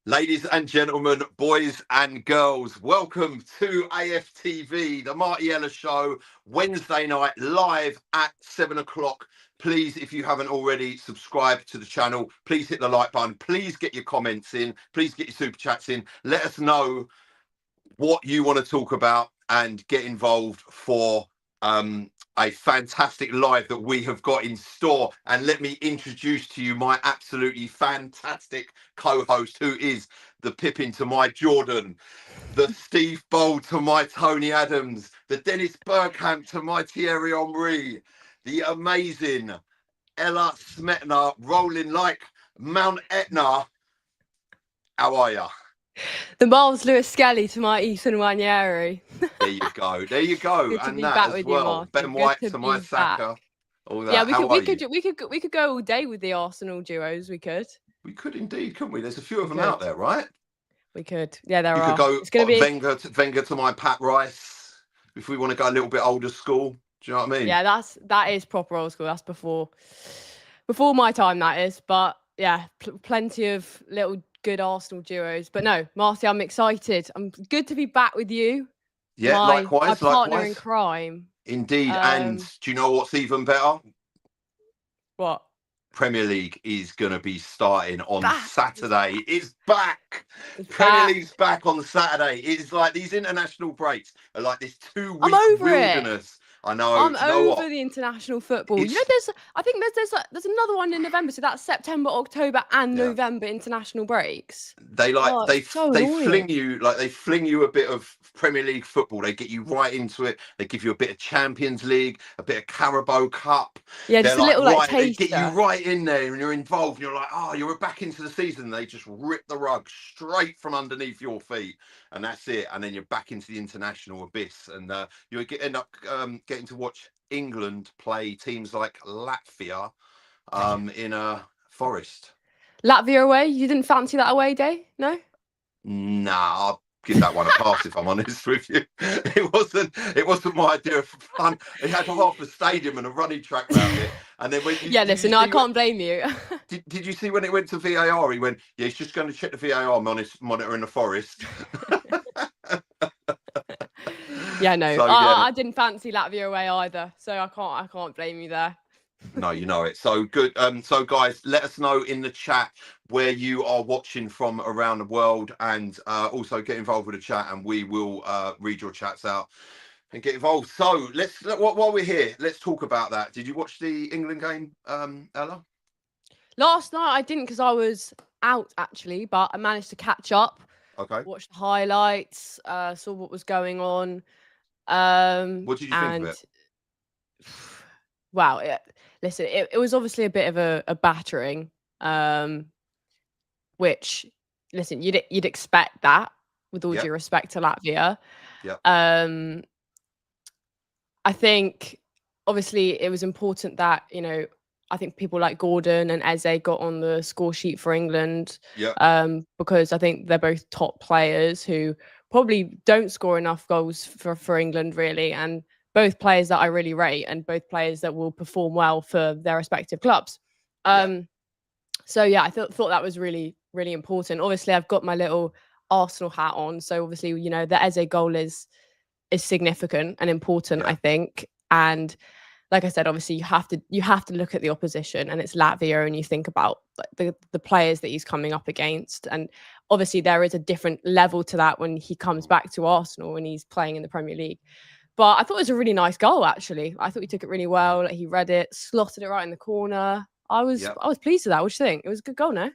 Ladies and gentlemen, boys and girls, welcome to AFTV, the Martiella Show, Wednesday night, live at 7 o'clock. Please, if you haven't already, subscribe to the channel. Please hit the like button. Please get your comments in. Please get your super chats in. Let us know what you want to talk about and get involved for a fantastic live that we have got in store. And let me introduce to you my absolutely fantastic co-host, who is the Pippin to my Jordan, the Steve Bold to my Tony Adams, the Dennis Bergkamp to my Thierry Henry, the amazing Ella Smetna rolling like Mount Etna. How are you? The Miles Lewis Skelly to my Ethan Wanyeri. There you go. There you go. Good to And be that back as with well. you, Martin. Ben White Good to my be Saka. back. All that. Yeah, we could go all day with the Arsenal duos. We could indeed, couldn't we? There's a few of them could. out there, right? We could. Yeah, there You are. could go It's going to be Wenger to my Pat Rice. If we want to go a little bit older school, do you know what I mean? Yeah, that is proper old school. That's before my time. That is, but yeah, plenty of little good Arsenal duos. But no, Marty, I'm excited. I'm good to be back with you. Yeah, my partner likewise. in crime. Indeed. And do you know what's even better? What? Premier League is going to be starting on Saturday. It's back. Premier League's back on Saturday. It's like these international breaks are like this 2 week I'm over wilderness. It. I know. I'm over the international football. You know, I think there's another one in November. So that's September, October, and November international breaks. They fling you a bit of Premier League football. They get you right into it. They give you a bit of Champions League, a bit of Carabao Cup. Yeah, just a little taster. They get you right in there, and you're involved. And you're like, oh, you're back into the season. They just rip the rug straight from underneath your feet, and that's it. And then you're back into the international abyss, and you end up getting to watch England play teams like Latvia in a Forest. Latvia away? You didn't fancy that away day? No? Nah, I'll give that one a pass if I'm honest with you. It wasn't my idea of fun. It had half a stadium and a running track around it. And then when I can't blame you. Did you see when it went to VAR? He went, yeah, he's just going to check the VAR monitor in the Forest. Yeah, no, I didn't fancy Latvia away either, so I can't blame you there. No, you know it. So good. So guys, let us know in the chat where you are watching from around the world, and also get involved with the chat, and we will read your chats out and get involved. So while we're here, let's talk about that. Did you watch the England game, Ella? Last night I didn't because I was out actually, but I managed to catch up. Okay. Watched the highlights, saw what was going on. What did you think of it? Wow, listen, it was obviously a bit of a battering, which, listen, you'd expect that with all due respect to Latvia. Yeah. I think obviously it was important that, you know, I think people like Gordon and Eze got on the score sheet for England. Yeah. Because I think they're both top players who probably don't score enough goals for England, really, and both players that I really rate, and both players that will perform well for their respective clubs. So yeah, I thought that was really, really important. Obviously, I've got my little Arsenal hat on, so obviously, you know, the Eze goal is significant and important, I think. And like I said, obviously you have to look at the opposition, and it's Latvia, and you think about the players that he's coming up against. And obviously there is a different level to that when he comes back to Arsenal and he's playing in the Premier League. But I thought it was a really nice goal, actually. I thought he took it really well. Like, he read it, slotted it right in the corner. I was pleased with that. What do you think? It was a good goal, no?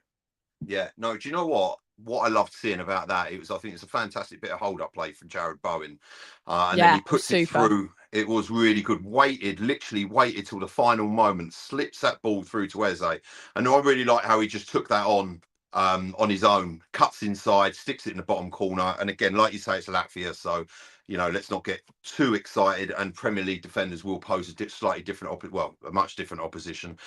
Yeah. No, do you know what? What I loved seeing about that, I think it's a fantastic bit of hold-up play from Jared Bowen. And then he puts it through. It was really good. Literally waited till the final moment, slips that ball through to Eze. And I really like how he just took that on his own, cuts inside, sticks it in the bottom corner. And again, like you say, it's Latvia, so you know, let's not get too excited. And Premier League defenders will pose a slightly different, a much different opposition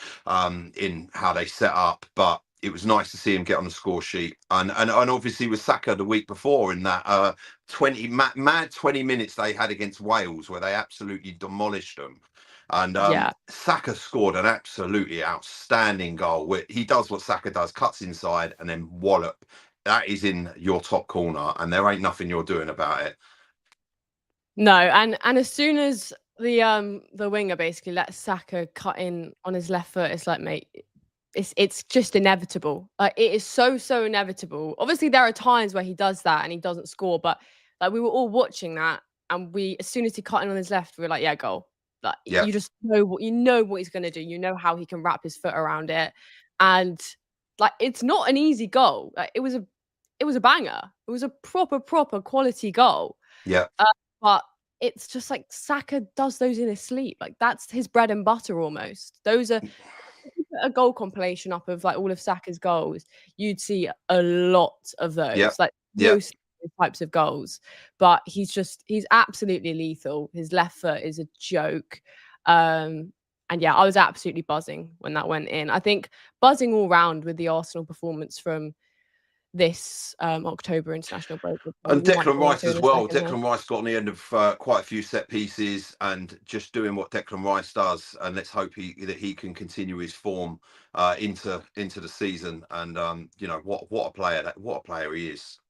in how they set up. But it was nice to see him get on the score sheet, and obviously with Saka the week before in that 20 minutes they had against Wales, where they absolutely demolished them. And Saka scored an absolutely outstanding goal. Where he does what Saka does, cuts inside and then wallop that is in your top corner, and there ain't nothing you're doing about it. No, and as soon as the winger basically lets Saka cut in on his left foot, it's like, mate, it's just inevitable. Like, it is so inevitable. Obviously, there are times where he does that and he doesn't score, but like, we were all watching that, and as soon as he cut in on his left, we were like, yeah, goal. Like, Yeah, you just know what he's gonna do. You know how he can wrap his foot around it, and like, it's not an easy goal. Like, it was a banger. It was a proper quality goal. yeah, But it's just like Saka does those in his sleep. Like, that's his bread and butter almost. Those are a goal compilation up of like all of Saka's goals. You'd see a lot of yeah, those, like yeah. most types of goals. But he's absolutely lethal. His left foot is a joke. And yeah, I was absolutely buzzing when that went in. I think buzzing all round with the Arsenal performance from this October international break. And We might Declan go Rice into in as a well. second here. Declan Rice got on the end of quite a few set pieces, and just doing what Declan Rice does. And let's hope that he can continue his form into the season. And what a player he is.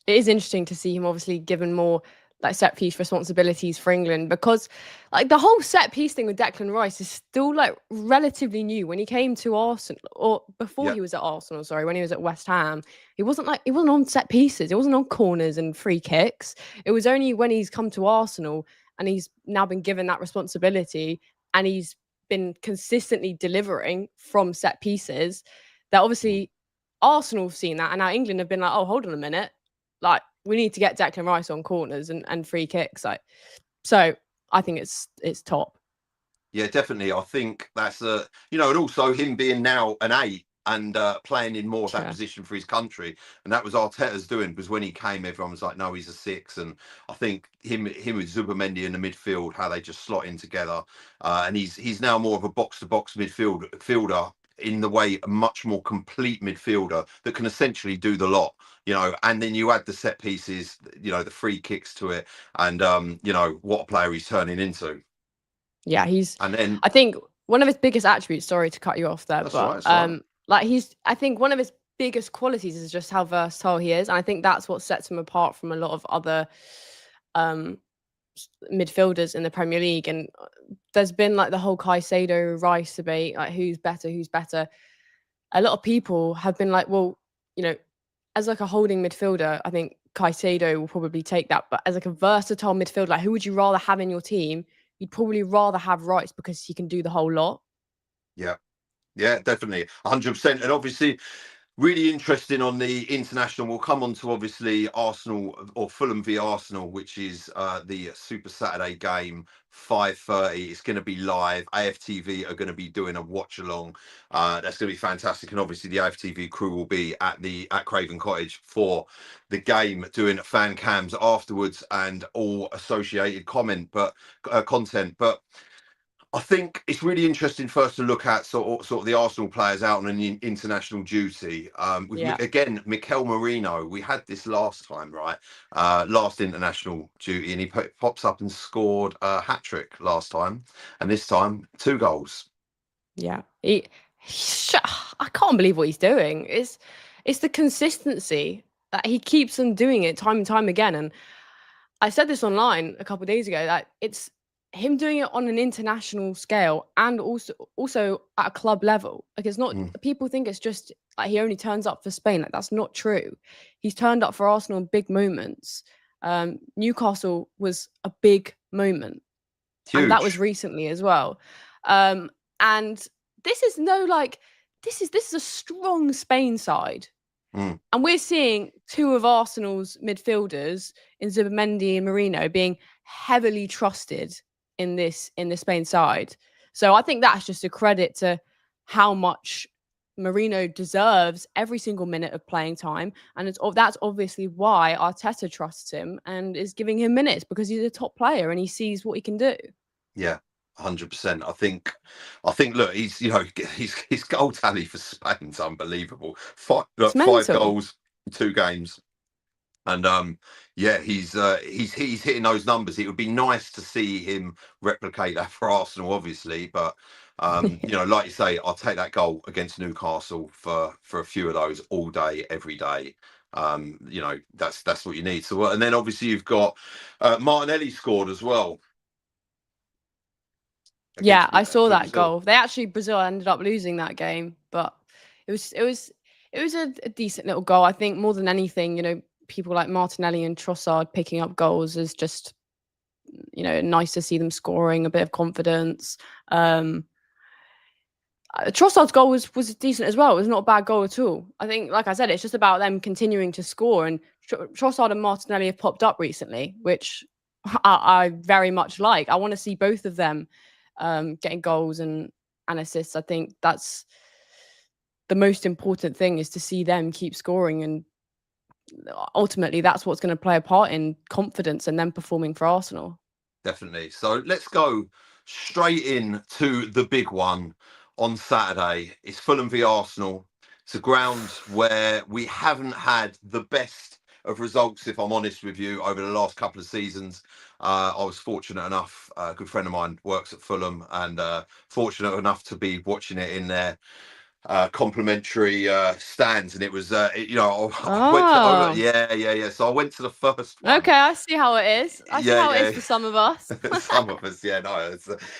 It is interesting to see him obviously given more like set piece responsibilities for England, because like the whole set piece thing with Declan Rice is still like relatively new. When he came to Arsenal, or before Yeah, he was at Arsenal, sorry, when he was at West Ham, he wasn't on set pieces. It wasn't on corners and free kicks. It was only when he's come to Arsenal and he's now been given that responsibility, and he's been consistently delivering from set pieces, that obviously Arsenal have seen that, and now England have been like, oh, hold on a minute, like, we need to get Declan Rice on corners and free kicks. Like, so I think it's top. yeah, definitely. I think that's and also him being now an 8 and playing in more of that Sure. position for his country, and that was Arteta's doing, because when he came, everyone was like, no, he's a 6, and I think him with Zubimendi in the midfield, how they just slot in together, and he's now more of a box to box fielder in the way, a much more complete midfielder that can essentially do the lot. And then you add the set pieces, the free kicks to it, and what a player he's turning into. Yeah, And then I think one of his biggest attributes, sorry to cut you off there, that's all right. but That's all right. like, I think one of his biggest qualities is just how versatile he is. And I think that's what sets him apart from a lot of other um midfielders in the Premier League. And there's been like the whole Caicedo Rice debate, like who's better. A lot of people have been like, well, as like a holding midfielder, I think Caicedo will probably take that. But as like a versatile midfielder, like, who would you rather have in your team? You'd probably rather have Rice because he can do the whole lot. Yeah, yeah, definitely, 100%. And obviously, really interesting on the international. We'll come on to obviously Arsenal, or Fulham v Arsenal, which is the Super Saturday game, 5:30. It's going to be live. AFTV are going to be doing a watch along. That's going to be fantastic. And obviously the AFTV crew will be at Craven Cottage for the game, doing fan cams afterwards and all associated content. But I think it's really interesting first to look at sort of the Arsenal players out on an international duty. Yeah. Again, Mikel Merino, we had this last time, right? Last international duty, and he pops up and scored a hat trick last time, and this time 2 goals. Yeah. I can't believe what he's doing. It's the consistency that he keeps on doing it time and time again. And I said this online a couple of days ago, that it's him doing it on an international scale and also at a club level. Like, it's not, Mm. people think it's just like he only turns up for Spain. Like, that's not true. He's turned up for Arsenal in big moments. Newcastle was a big moment, and that was Huge. recently as well. And this is this is a strong Spain side. Mm. And we're seeing 2 of Arsenal's midfielders in Zubimendi and Merino being heavily trusted in this Spain side. So I think that's just a credit to how much Merino deserves every single minute of playing time, and that's obviously why Arteta trusts him and is giving him minutes, because he's a top player and he sees what he can do. Yeah, 100%. I think, look, his goal tally for Spain's unbelievable. It's Five mental. goals in 2 games. And yeah, he's hitting those numbers. It would be nice to see him replicate that for Arsenal, obviously. But like you say, I'll take that goal against Newcastle for a few of those all day, every day. That's what you need. So, and then obviously you've got Martinelli scored as well. Yeah, I saw that Brazil. goal. Brazil ended up losing that game, but it was a decent little goal. I think more than anything, people like Martinelli and Trossard picking up goals is just, nice to see them scoring, a bit of confidence. Trossard's goal was decent as well. It was not a bad goal at all. I think, like I said, it's just about them continuing to score. And Trossard and Martinelli have popped up recently, which I very much like. I want to see both of them getting goals and assists. I think that's the most important thing, is to see them keep scoring. And ultimately, that's what's going to play a part in confidence and them performing for Arsenal. Definitely. So let's go straight in to the big one on Saturday. It's Fulham v Arsenal. It's a ground where we haven't had the best of results, if I'm honest with you, over the last couple of seasons. I was fortunate enough, a good friend of mine works at Fulham, and fortunate enough to be watching it in their complimentary stands, and it was I went to, so I went to the first one. Okay, I see how it is. I see how it is for some of us. Some of us, yeah, no.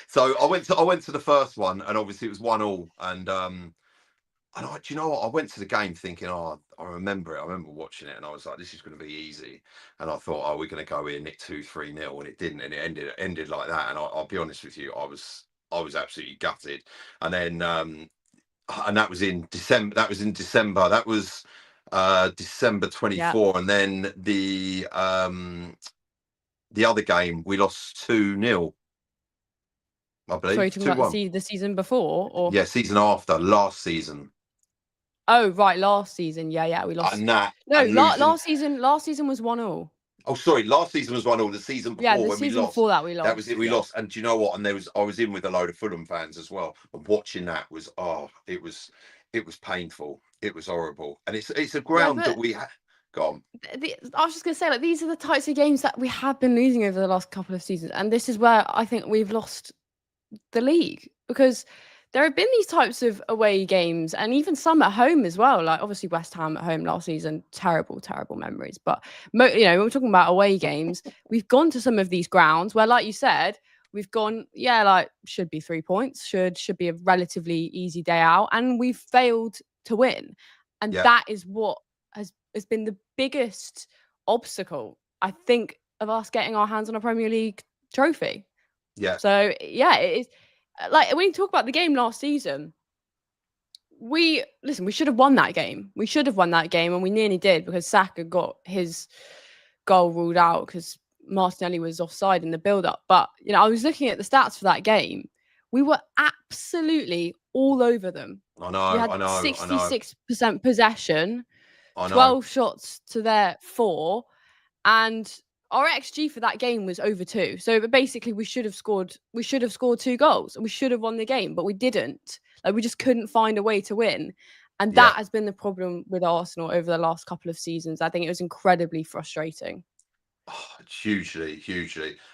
So I went to the first one, and obviously it was 1-1, and do you know what? I went to the game thinking, I remember it. I remember watching it, and I was like, this is going to be easy. And I thought, we're going to go in, nick 2-3-0, and it didn't, and it ended like that. And I'll be honest with you, I was absolutely gutted. And then and that was in December. That was December 24. Yep. And then the other game we lost 2-0. I believe. Sorry, talking about the season before, or season after, last season. Oh right, last season. Yeah, we lost. Last season was 1-1. Oh, sorry. Last season was 1-1. The season before, when we lost. Before that, we lost. That was it. We lost. And do you know what? And I was in with a load of Fulham fans as well. And watching that was, it was painful. It was horrible. And it's a ground that we had. Go on. I was just going to say, these are the types of games that we have been losing over the last couple of seasons, and this is where I think we've lost the league, because there have been these types of away games, and even some at home as well. Like obviously West Ham at home last season, terrible memories. But when we're talking about away games, we've gone to some of these grounds where, like you said, we've gone, should be 3 points, should be a relatively easy day out, and we've failed to win. And that is what has been the biggest obstacle, I think, of us getting our hands on a Premier League trophy. Yeah. So it is. Like when you talk about the game last season, we should have won that game. We should have won that game, and we nearly did, because Saka got his goal ruled out because Martinelli was offside in the build-up. But I was looking at the stats for that game. We were absolutely all over them. I know. We had 66% possession, 12 shots to their 4, and our XG for that game was over 2. So basically we should have scored 2 goals, and we should have won the game, but we didn't. We just couldn't find a way to win. And that has been the problem with Arsenal over the last couple of seasons. I think it was incredibly frustrating. Hugely.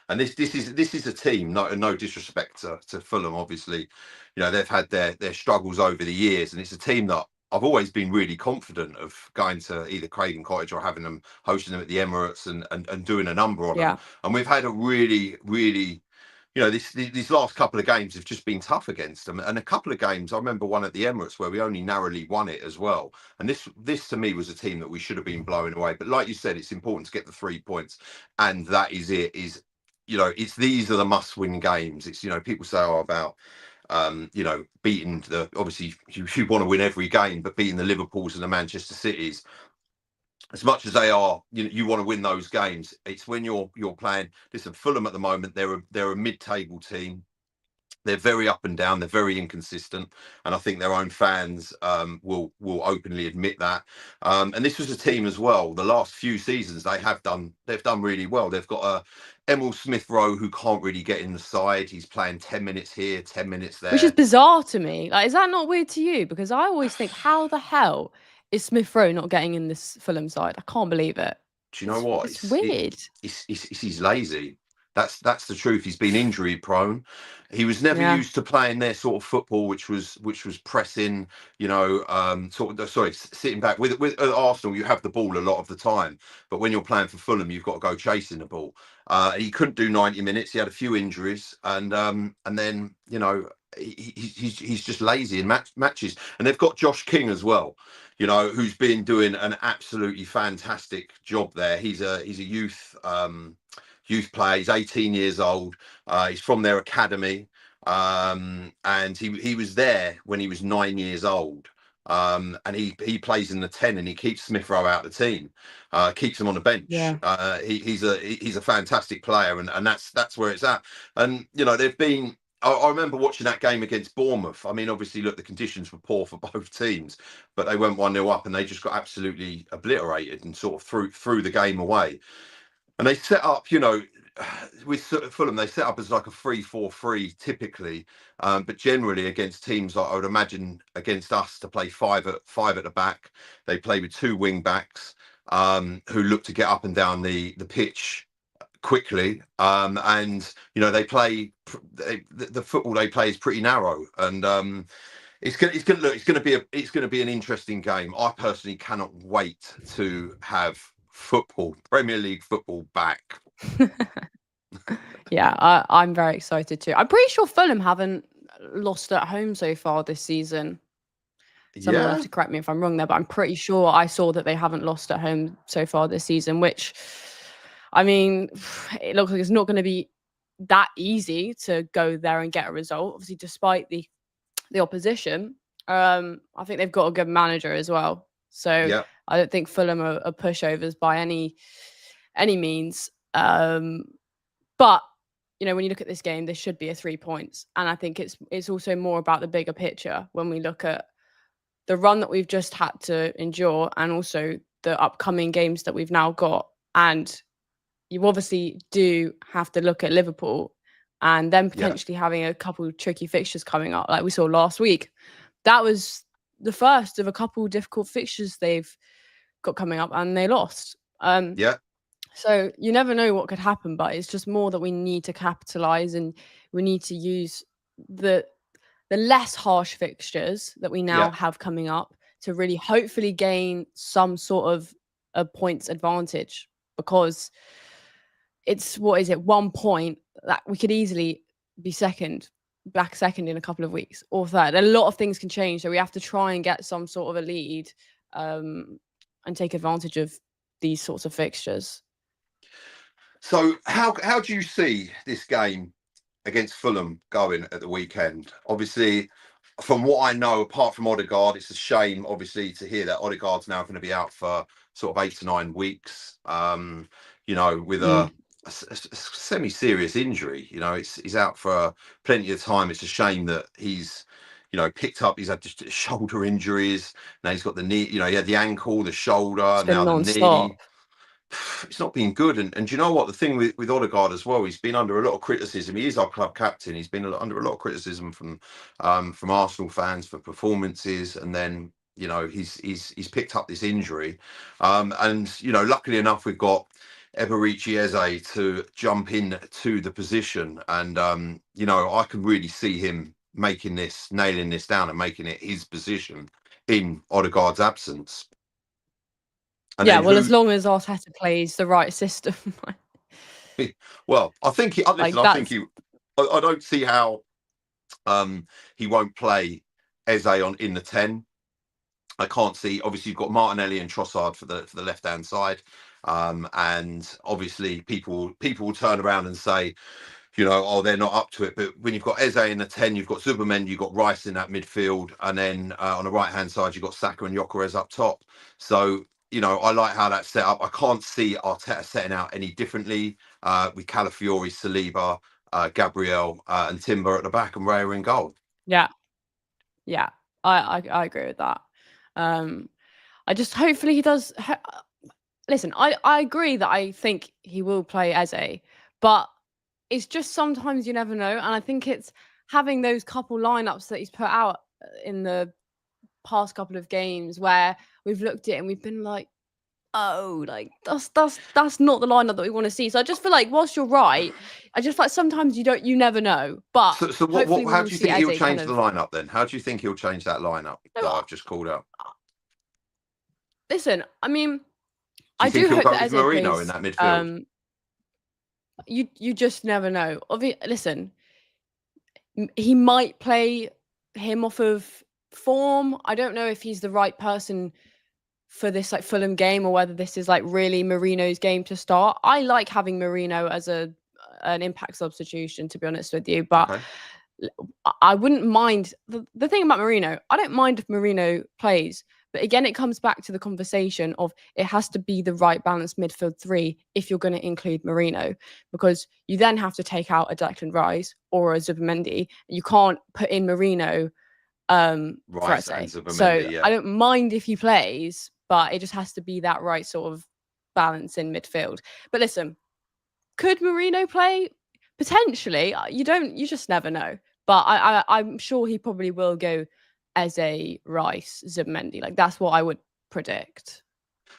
And this is a team, no disrespect to Fulham, obviously. They've had their struggles over the years, and it's a team that I've always been really confident of going to either Craven Cottage or hosting them at the Emirates and doing a number on them. And we've had a really, these last couple of games have just been tough against them. And a couple of games, I remember one at the Emirates where we only narrowly won it as well. And this to me was a team that we should have been blowing away. But like you said, it's important to get the 3 points. And that is it. These are the must-win games. It's, people say about beating obviously you want to win every game, but beating the Liverpools and the Manchester Cities, as much as they are, you want to win those games. It's when you're playing. Listen, Fulham at the moment, they're a mid-table team. They're very up and down. They're very inconsistent, and I think their own fans will openly admit that. And this was a team as well. The last few seasons, they've done really well. They've got Emil Smith-Rowe, who can't really get in the side. He's playing 10 minutes here, 10 minutes there, which is bizarre to me. Is that not weird to you? Because I always think, how the hell is Smith-Rowe not getting in this Fulham side? I can't believe it. Do you know what? It's weird. He's lazy. That's the truth. He's been injury prone. He was never Yeah. used to playing their sort of football, which was pressing. Sitting back. With at Arsenal, you have the ball a lot of the time, but when you're playing for Fulham, you've got to go chasing the ball. He couldn't do 90 minutes. He had a few injuries, and then he's just lazy in matches. And they've got Josh King as well, who's been doing an absolutely fantastic job there. He's a youth player. He's 18 years old. He's from their academy, and he was there when he was 9 years old. And he plays in the 10, and he keeps Smith Rowe out of the team, keeps him on the bench. Yeah. He's a fantastic player, and that's where it's at. And they've been. I remember watching that game against Bournemouth. I mean, obviously, look, the conditions were poor for both teams, but they went 1-0 up, and they just got absolutely obliterated and sort of threw the game away. And they set up, with Fulham, they set up as like a 3-4-3 typically, but generally against teams like I would imagine against us to play five at the back, they play with two wing backs who look to get up and down the pitch quickly, and they play the football they play is pretty narrow, and it's going to be an interesting game. I personally cannot wait to have Premier League football back. Yeah, I'm very excited too. I'm pretty sure Fulham haven't lost at home so far this season. Someone will have to correct me if I'm wrong there, but I'm pretty sure I saw that they haven't lost at home so far this season, which, I mean, it looks like it's not going to be that easy to go there and get a result, obviously, despite the opposition. I think they've got a good manager as well. So I don't think Fulham are pushovers by any means. But when you look at this game, there should be 3 points, and I think it's also more about the bigger picture when we look at the run that we've just had to endure, and also the upcoming games that we've now got. And you obviously do have to look at Liverpool, and then potentially having a couple of tricky fixtures coming up, like we saw last week. That was the first of a couple of difficult fixtures they've got coming up, and they lost. So you never know what could happen, but it's just more that we need to capitalize, and we need to use the less harsh fixtures that we now have coming up to really hopefully gain some sort of a points advantage, because it's 1 point that we could easily be back second in a couple of weeks, or third. A lot of things can change, so we have to try and get some sort of a lead, and take advantage of these sorts of fixtures. So how do you see this game against Fulham going at the weekend? Obviously, from what I know, apart from Odegaard, it's a shame, obviously, to hear that Odegaard's now going to be out for sort of 8 to 9 weeks. With a semi-serious injury. He's out for plenty of time. It's a shame that he's picked up. He's had just shoulder injuries. Now he's got the knee. He had the ankle, the shoulder, now the knee. It's not been good. And do you know what? The thing with Odegaard as well, he's been under a lot of criticism. He is our club captain. He's been under a lot of criticism from Arsenal fans for performances, and then he's picked up this injury, and luckily enough we've got Eberechi Eze to jump in to the position, and I can really see him nailing this down and making it his position in Odegaard's absence. And as long as Arteta plays the right system. Well, I think I don't see how he won't play Eze in the 10. I can't see. Obviously, you've got Martinelli and Trossard for the left hand side, and obviously people will turn around and say, they're not up to it. But when you've got Eze in the 10, you've got Zuberman, you've got Rice in that midfield, and then on the right hand side you've got Saka and Gyökeres up top. So I like how that's set up. I can't see Arteta setting out any differently with Calafiori, Saliba, Gabriel, and Timber at the back, and Raya in goal. Yeah, I agree with that. I just hopefully he does. Listen, I agree that I think he will play Eze, but it's just sometimes you never know, and I think it's having those couple lineups that he's put out in the past couple of games where we've looked at it and we've been like, oh, like that's not the lineup that we want to see. So I just feel like whilst you're right, I just feel like sometimes you never know. But So hopefully we how will do you see think he'll Eze kind change the of. lineup then? How do you think he'll change that lineup No, that I've just called out? listen, I mean, Do you I think do he'll hope go that with Eze Marino in plays. that midfield? You just never know. Listen, he might play him off of form. I don't know if he's the right person for this like Fulham game or whether this is like really Marino's game to start. I like having Marino as an impact substitution, to be honest with you, but Okay. I wouldn't mind the thing about Marino. I don't mind if Marino plays, but again, it comes back to the conversation of it has to be the right balanced midfield three if you're going to include Marino, because you then have to take out a Declan Rice or a Zubimendi. You can't put in Marino for Rice and Eze. So Zubimendi, yeah. I don't mind if he plays, but it just has to be that right sort of balance in midfield. But listen, could Marino play? Potentially. You just never know. But I'm sure he probably will go as a Rice, Zubimendi. Like that's what I would predict.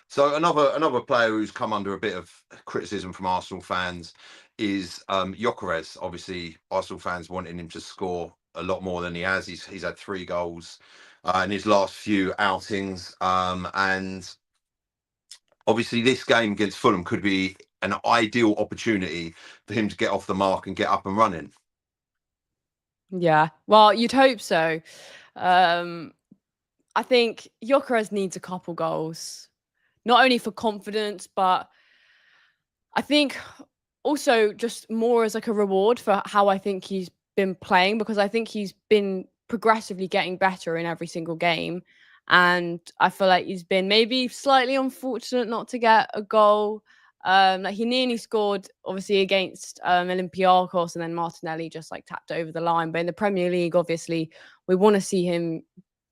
So another player who's come under a bit of criticism from Arsenal fans is Gyökeres. Obviously, Arsenal fans wanting him to score a lot more than he has. He's had 3 goals in his last few outings, and obviously this game against Fulham could be an ideal opportunity for him to get off the mark and get up and running. Yeah. Well, you'd hope so. Um, I think Gyökeres needs a couple goals, not only for confidence, but I think also just more as like a reward for how I think he's been playing, because I think he's been progressively getting better in every single game. And I feel like he's been maybe slightly unfortunate not to get a goal. Like he nearly scored obviously against Olympiacos, and then Martinelli just like tapped over the line. But in the Premier League, obviously, we want to see him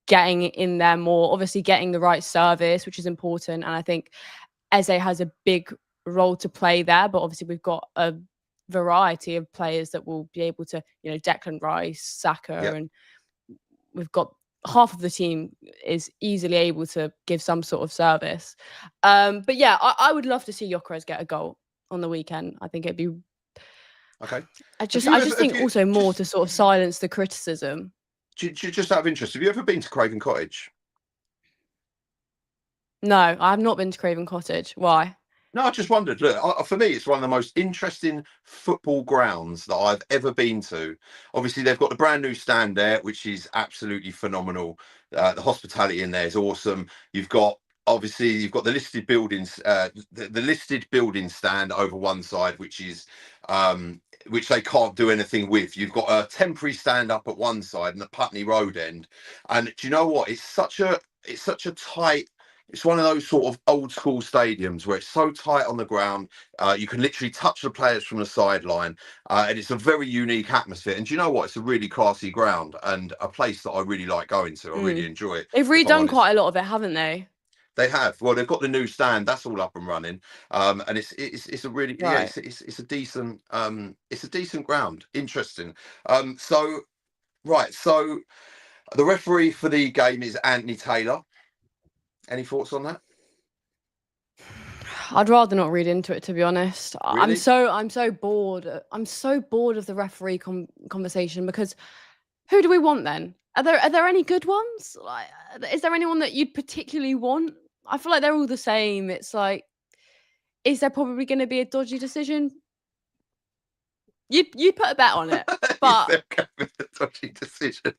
getting in there more, obviously getting the right service, which is important. And I think Eze has a big role to play there, but obviously we've got a variety of players that will be able to, Declan Rice, Saka, Yep. and we've got half of the team is easily able to give some sort of service. But yeah, I would love to see Gyökeres get a goal on the weekend. I think it'd be. Okay. I Have just, you I ever? just Have think you also more just? to sort of silence the criticism. Just out of interest, have you ever been to Craven Cottage? No, I have not been to Craven Cottage. Why? No, I just wondered. Look, for me, it's one of the most interesting football grounds that I've ever been to. Obviously, they've got the brand new stand there, which is absolutely phenomenal. The hospitality in there is awesome. You've got the listed buildings, the listed building stand over one side, which they can't do anything with. You've got a temporary stand up at one side and the Putney Road end. And do you know what? It's such a tight. It's one of those sort of old school stadiums where it's so tight on the ground. You can literally touch the players from the sideline, and it's a very unique atmosphere. And do you know what? It's a really classy ground and a place that I really like going to. I really Mm. enjoy it, They've if I'm redone honest. quite a lot of it, haven't they? They have. Well, they've got the new stand. That's all up and running, and it's a really, yeah, Right. it's a decent ground. Interesting. So right, so the referee for the game is Anthony Taylor. Any thoughts on that? I'd rather not read into it, to be honest. Really? I'm so bored. I'm so bored of the referee conversation, because who do we want then? Are there any good ones? Like, is there anyone that you'd particularly want? I feel like they're all the same. It's like, is there probably going to be a dodgy decision? You put a bet on it, Is but there going to be a dodgy decision?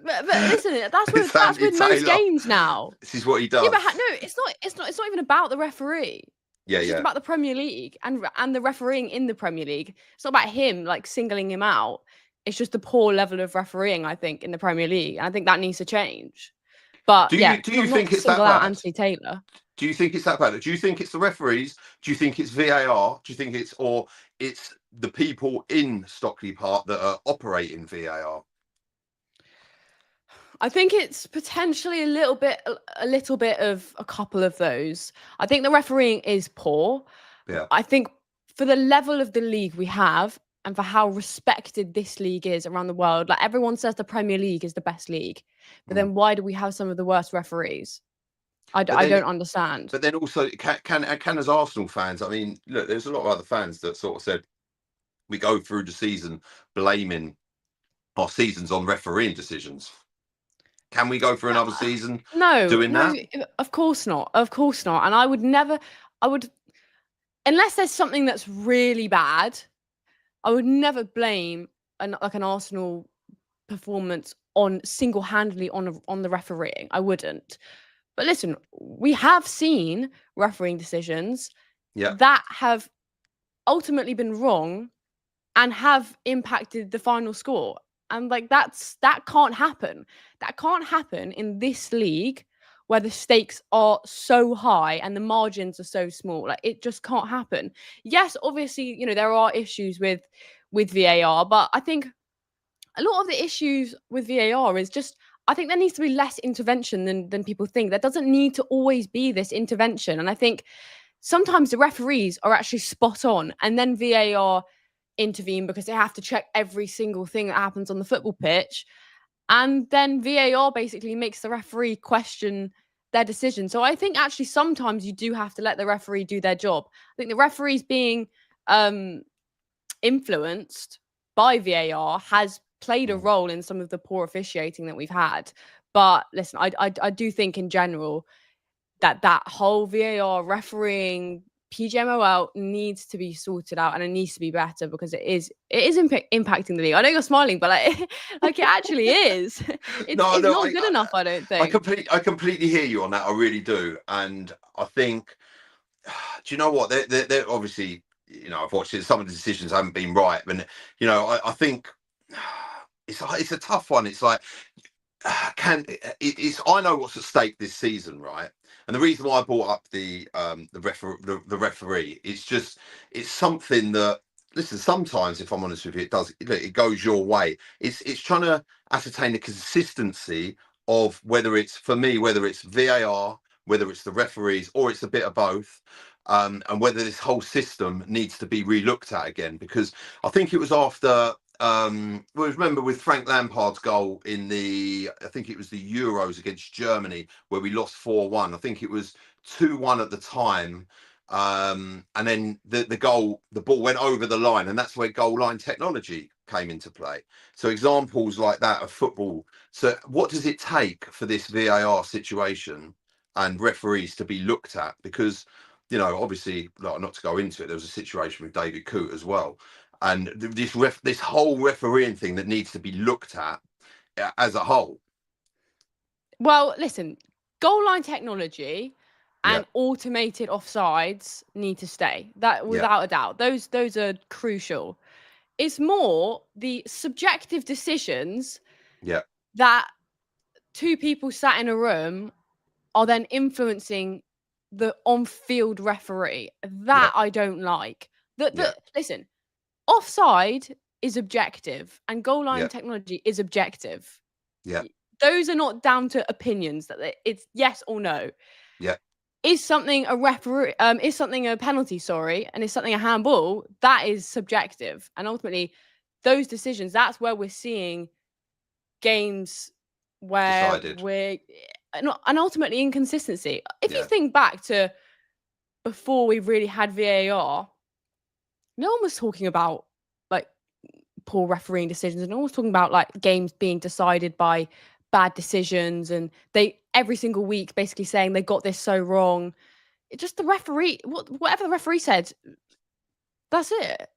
but listen, that's It's that's Anthony with most Taylor. games now. This is what he Yeah, does. but no, it's not even about the referee. Yeah, It's just yeah. about the Premier League and the refereeing in the Premier League. It's not about him like singling him out. It's just the poor level of refereeing, I think, in the Premier League. And I think that needs to change. But Do you yeah, do you not think to it's that single out bad? Anthony Taylor. Do you think it's that bad? Do you think it's the referees? Do you think it's VAR? Do you think it's the people in Stockley Park that are operating VAR? I think it's potentially a little bit of a couple of those. I think the refereeing is poor. Yeah. I think for the level of the league we have and for how respected this league is around the world, like everyone says the Premier League is the best league. But Mm. then why do we have some of the worst referees? But I then, don't understand. but then also, can as Arsenal fans, I mean, look, there's a lot of other fans that sort of said we go through the season blaming our seasons on refereeing decisions. Can we go for another season No, doing no, that? of course not. Of course not. And I would never, I would, unless there's something that's really bad, I would never blame an Arsenal performance on single-handedly on the refereeing. I wouldn't. But listen, we have seen refereeing decisions Yeah. that have ultimately been wrong and have impacted the final score. And like that can't happen. That can't happen in this league where the stakes are so high and the margins are so small. Like it just can't happen. Yes, obviously, there are issues with VAR, but I think a lot of the issues with VAR is just I think there needs to be less intervention than people think. There doesn't need to always be this intervention. And I think sometimes the referees are actually spot on and then VAR intervene because they have to check every single thing that happens on the football pitch. And then VAR basically makes the referee question their decision. So I think actually sometimes you do have to let the referee do their job. I think the referees being influenced by VAR has played a role in some of the poor officiating that we've had. But listen, I do think in general that whole VAR refereeing PGMOL needs to be sorted out and it needs to be better because it is impacting the league. I know you're smiling, but like it actually is. It's No, no, not good enough, I don't think. I completely hear you on that. I really do, and I think, do you know what? They're obviously, I've watched it. Some of the decisions haven't been right, but I think it's a tough one. It's like, I know what's at stake this season, right? And the reason why I brought up the referee, it's something that, listen, sometimes, if I'm honest with you, it goes your way. It's trying to ascertain the consistency of whether it's VAR, whether it's the referees, or it's a bit of both. And whether this whole system needs to be re-looked at again, because I think it was after remember with Frank Lampard's goal I think it was the Euros against Germany where we lost 4-1. I think it was 2-1 at the time. And then the ball went over the line, and that's where goal line technology came into play. So examples like that of football. So what does it take for this VAR situation and referees to be looked at? Because, obviously, not to go into it, there was a situation with David Coote as well. And this whole refereeing thing that needs to be looked at as a whole. Well, listen, goal line technology and automated offsides need to stay. That without a doubt. Those are crucial. It's more the subjective decisions that two people sat in a room are then influencing the on-field referee. That I don't like. Listen, offside is objective and goal line technology is objective. Yeah. Those are not down to opinions that it's yes or no. Yeah. Is something a penalty, and is something a handball, that is subjective. And ultimately those decisions, that's where we're seeing games where we're and ultimately inconsistency. If you think back to before we really had VAR, no one was talking about like poor refereeing decisions, and no one was talking about like games being decided by bad decisions, and they every single week basically saying they got this so wrong. It just the referee, whatever the referee said, that's it.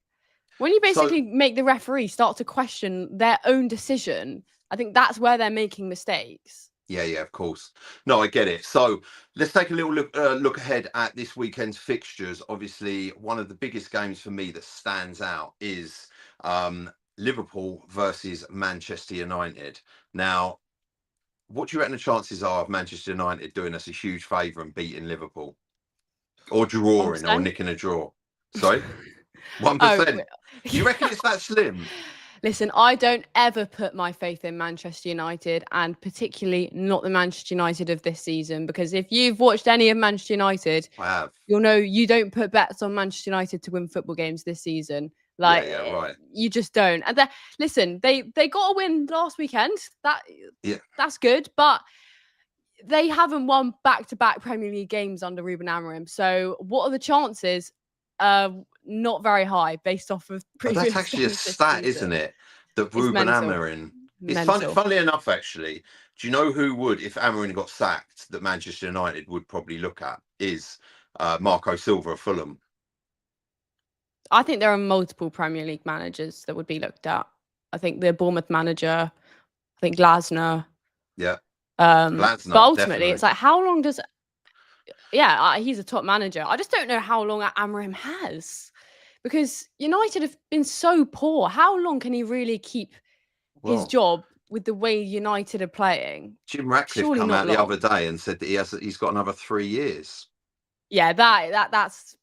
When you basically make the referee start to question their own decision, I think that's where they're making mistakes. Yeah, of course. No, I get it. So let's take a little look ahead at this weekend's fixtures. Obviously, one of the biggest games for me that stands out is Liverpool versus Manchester United. Now, what do you reckon the chances are of Manchester United doing us a huge favour and beating Liverpool? Or drawing, 1%? or nicking a draw? Sorry? 1%? You reckon it's that slim? Listen, I don't ever put my faith in Manchester United, and particularly not the Manchester United of this season, because if you've watched any of Manchester United, I have. You'll know you don't put bets on Manchester United to win football games this season. Like, right. You just don't. And listen, they got a win last weekend. That's good, but they haven't won back-to-back Premier League games under Ruben Amorim. So what are the chances? Not very high based off of But previous that's actually a games this stat, isn't season. it? That It's Ruben mental. Amorim. It's Mental. funnily enough, actually. Do you know who would, if Amorim got sacked, that Manchester United would probably look at is Marco Silva of Fulham. I think there are multiple Premier League managers that would be looked at. I think the Bournemouth manager, I think Glasner. Yeah. But ultimately, definitely. it's like, how long does... Yeah, he's a top manager. I just don't know how long Amorim has. Because United have been so poor. How long can he really keep his job with the way United are playing? Jim Ratcliffe Surely came not out the long. other day and said that he's got another 3 years. Yeah, that's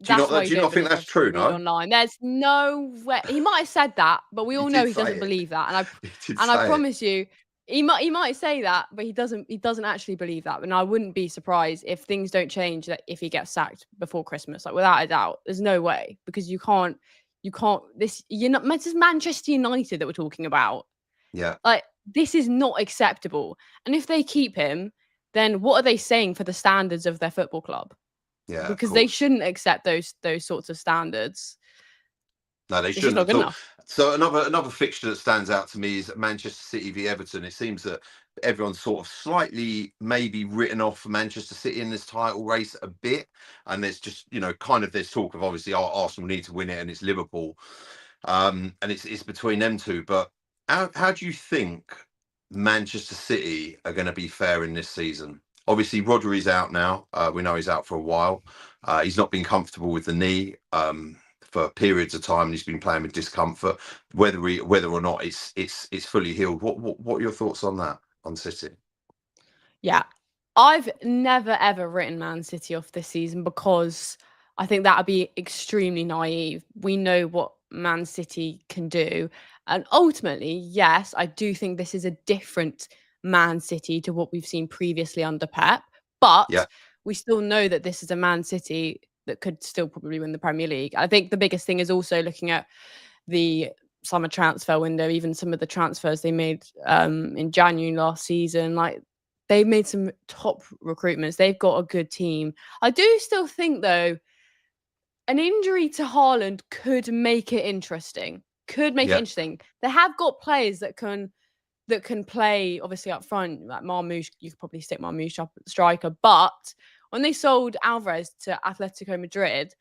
Do you why not think that's true? read No, online. There's no way he might have said that, but we all know he doesn't it. believe that. He And I promise you, he might say that, but he doesn't actually believe that. And I wouldn't be surprised if things don't change, that if he gets sacked before Christmas, like without a doubt. There's no way, because you can't this is Manchester United that we're talking about. Yeah. Like, this is not acceptable. And if they keep him, then what are they saying for the standards of their football club? Yeah, because they shouldn't accept those sorts of standards. No, they shouldn't. Not good enough. So another fixture that stands out to me is Manchester City v Everton. It seems that everyone's sort of slightly maybe written off for Manchester City in this title race a bit, and there's just kind of this talk of obviously Arsenal need to win it and it's Liverpool, and it's between them two. But how do you think Manchester City are going to be faring this season? Obviously, Rodri's out now. We know he's out for a while. He's not been comfortable with the knee for periods of time, and he's been playing with discomfort. Whether or not it's fully healed. What are your thoughts on that, on City? Yeah, I've never ever written Man City off this season, because I think that would be extremely naive. We know what Man City can do, and ultimately, yes, I do think this is a different Man City to what we've seen previously under Pep, but we still know that this is a Man City that could still probably win the Premier League. I think the biggest thing is also looking at the summer transfer window, even some of the transfers they made in January last season. Like, they've made some top recruitments. They've got a good team. I do still think, though, an injury to Haaland could make it interesting. They have got players that can play, obviously, up front. Like Marmoush, you could probably stick Marmoush up at the striker. But when they sold Alvarez to Atletico Madrid,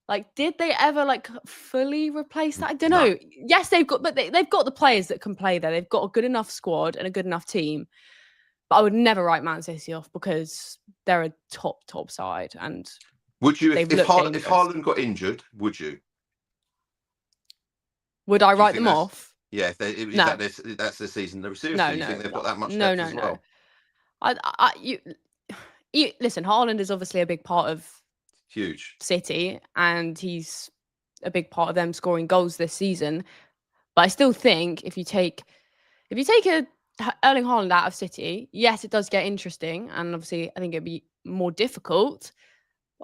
like, did they ever fully replace that? I don't know. Yes, they've got the players that can play there. They've got a good enough squad and a good enough team. But I would never write Man City off, because they're a top side. And would you, if Haaland got injured, would you? Would I write them off? Yeah, that's the season. Seriously, no, you think they've got that much depth as well? Listen, Haaland is obviously a big part of huge City, and he's a big part of them scoring goals this season. But I still think if you take Erling Haaland out of City, yes, it does get interesting, and obviously I think it'd be more difficult.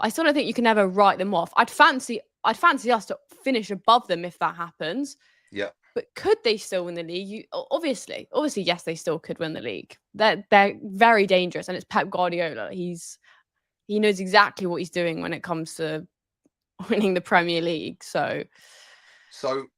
I still don't think you can ever write them off. I'd fancy us to finish above them if that happens. Yeah. But could they still win the league? Obviously, yes, they still could win the league. They're very dangerous, and it's Pep Guardiola. He knows exactly what he's doing when it comes to winning the Premier League. So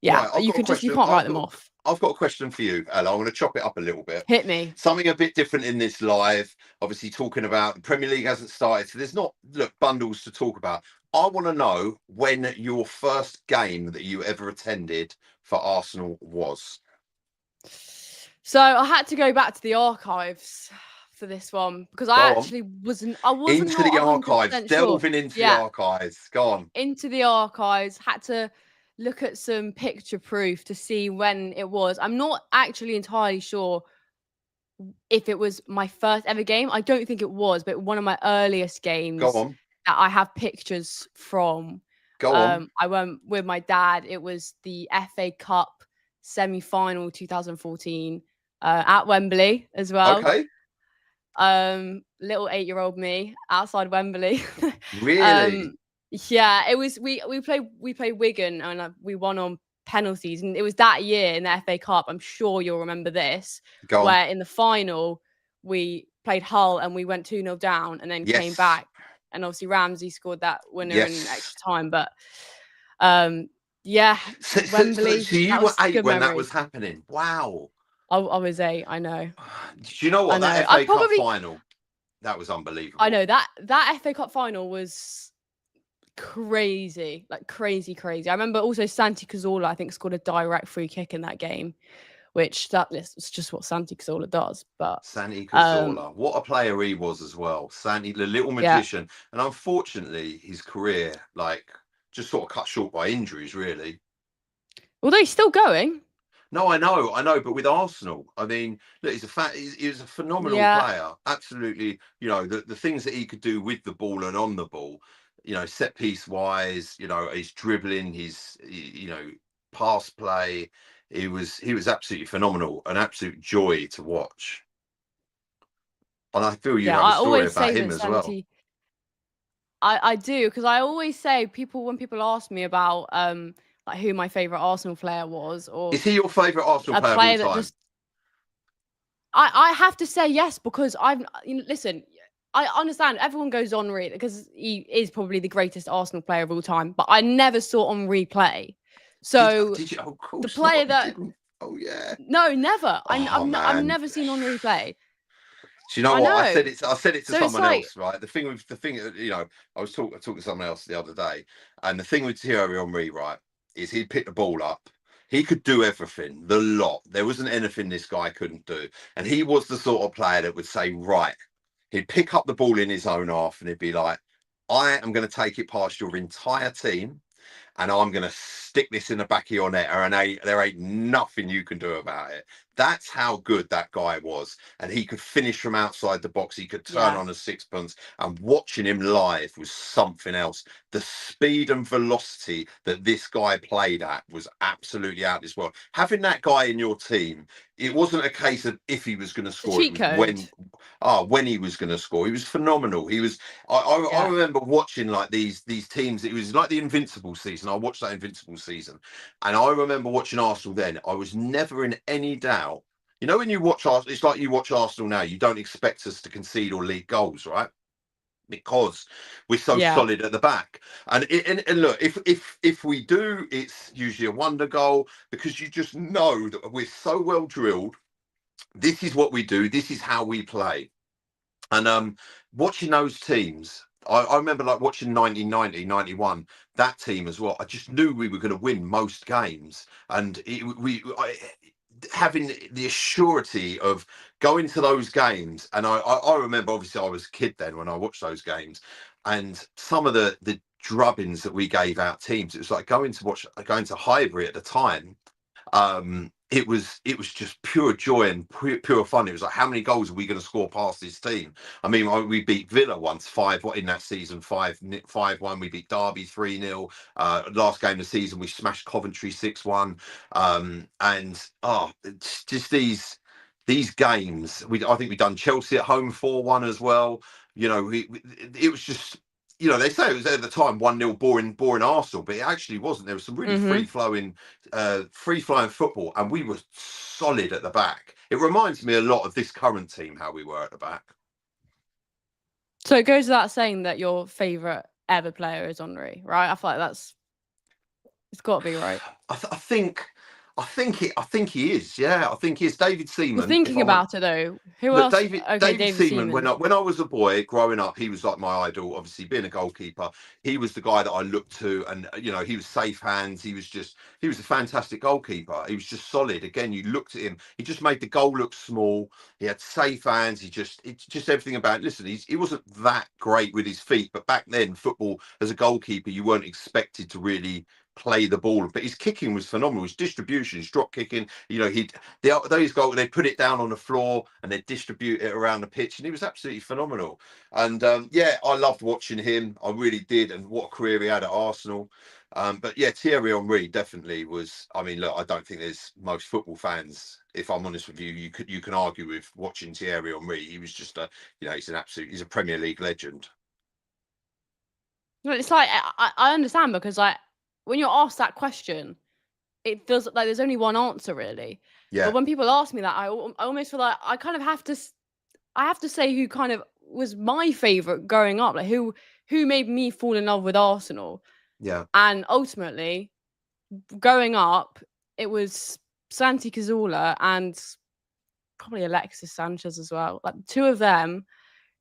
yeah, right, you can't write them off. I've got a question for you, Ella. I'm going to chop it up a little bit. Hit me. Something a bit different in this live. Obviously, talking about the Premier League hasn't started, so there's not bundles to talk about. I want to know when your first game that you ever attended for Arsenal was. So I had to go back to the archives for this one, because I wasn't into the archives, delving into the archives. Go on. Into the archives. Had to look at some picture proof to see when it was. I'm not actually entirely sure if it was my first ever game. I don't think it was, but one of my earliest games that I have pictures from. Go on. I went with my dad. It was the FA Cup semi-final 2014 at Wembley as well. Okay. Little 8-year-old me outside Wembley. Really? Yeah, it was. We played Wigan, and we won on penalties, and it was that year in the FA Cup. I'm sure you'll remember this, where in the final we played Hull and we went 2-0 down and then came Yes. back. And obviously Ramsey scored that winner in extra Yes. time. But yeah, Wembley, So you that were was 8 good when that was memories. happening. Wow. I was 8, I know. Do you know I what? know. That FA Cup final, that was unbelievable. I know that FA Cup final was crazy, like crazy. I remember also Santi Cazorla, I think, scored a direct free kick in that game, which is just what Santi Cazorla does. But Santi Cazorla, what a player he was as well. Santi, the little yeah, magician. And unfortunately, his career, like, just sort of cut short by injuries, really. although he's still going. No, I know, but with Arsenal, I mean, look, he was a phenomenal Yeah, player. Absolutely, you know, the things that he could do with the ball and on the ball, you know, set piece wise, you know, his dribbling, you know, pass play. He was absolutely phenomenal, an absolute joy to watch. And I feel you yeah. have a I story always about say him that as well. Santi. I do, because I always say when people ask me about like who my favorite Arsenal player was, or Is he your favourite Arsenal a player of all player that time? just I have to say yes, because listen, I understand everyone goes Henry because he is probably the greatest Arsenal player of all time, but I never saw Henry play. So Did you? Oh, of the course player not. You that didn't. Oh yeah. no, never. Oh I've man. never seen Henry play. Do you know I what? know. I said it to So it's someone like, else, right? You know, I talking to someone else the other day, and the thing with Thierry Henry, right, is he'd pick the ball up. He could do everything, the lot. There wasn't anything this guy couldn't do. And he was the sort of player that would say, right, he'd pick up the ball in his own half and he'd be like, I am going to take it past your entire team and I'm going to stick this in the back of your net, and there ain't nothing you can do about it. That's how good that guy was. And he could finish from outside the box. He could turn yeah, on a sixpence. And watching him live was something else. The speed and velocity that this guy played at was absolutely out of this world. Having that guy in your team, it wasn't a case of if he was going to it's a score, it cheat was code. when he was going to score. He was phenomenal. I Yeah, remember watching like these teams. It was like the Invincible season. I watched that Invincible season, and I remember watching Arsenal then. I was never in any doubt. You know, when you watch Arsenal, it's like you watch Arsenal now. You don't expect us to concede or leak goals, right? Because we're so yeah. solid at the back. And look, if we do, it's usually a wonder goal, because you just know that we're so well drilled. This is what we do. This is how we play. And watching those teams, I remember like watching 1990, 91, that team as well. I just knew we were going to win most games. And having the assurity of going to those games. And I remember, obviously, I was a kid then when I watched those games. And some of the drubbings that we gave out teams, it was like going to Highbury at the time. It was just pure joy and pure fun. It was like, how many goals are we going to score past this team? I mean, we beat Villa once 5 in that season, 5-1. We beat Derby 3-0. Last game of the season we smashed Coventry 6-1. And it's just these games. I think we done Chelsea at home 4-1 as well. You know, it was just, you know, they say it was at the time 1-0 boring Arsenal, but it actually wasn't. There was some really Hmm. free flowing football, and we were solid at the back. It reminds me a lot of this current team, how we were at the back. So it goes without saying that your favorite ever player is Henry, right? I feel like it's got to be right. I think he is. Yeah, I think he is. David Well, Seaman, if thinking I want. about it though, who Look, else? Okay, David David Seaman. Seaman. When I was a boy growing up, he was like my idol. Obviously, being a goalkeeper, he was the guy that I looked to, and you know, he was safe hands. He was a fantastic goalkeeper. He was just solid. Again, you looked at him. He just made the goal look small. He had safe hands. It's just everything about. Listen, he wasn't that great with his feet, but back then, football as a goalkeeper, you weren't expected to really play the ball, but his kicking was phenomenal. His distribution, his drop kicking, you know, those goals, they put it down on the floor and they distribute it around the pitch, and he was absolutely phenomenal. And yeah, I loved watching him. I really did. And what a career he had at Arsenal. But yeah, Thierry Henry definitely was. I mean, look, I don't think there's most football fans. If I'm honest with you, you can argue with watching Thierry Henry. He was just he's a Premier League legend. Well, it's like I understand, because like when you're asked that question, it feels like there's only one answer really. Yeah. But when people ask me that, I almost feel like I kind of have to I have to say who kind of was my favourite growing up, like who made me fall in love with Arsenal. Yeah. And ultimately, growing up, it was Santi Cazorla and probably Alexis Sanchez as well. Like two of them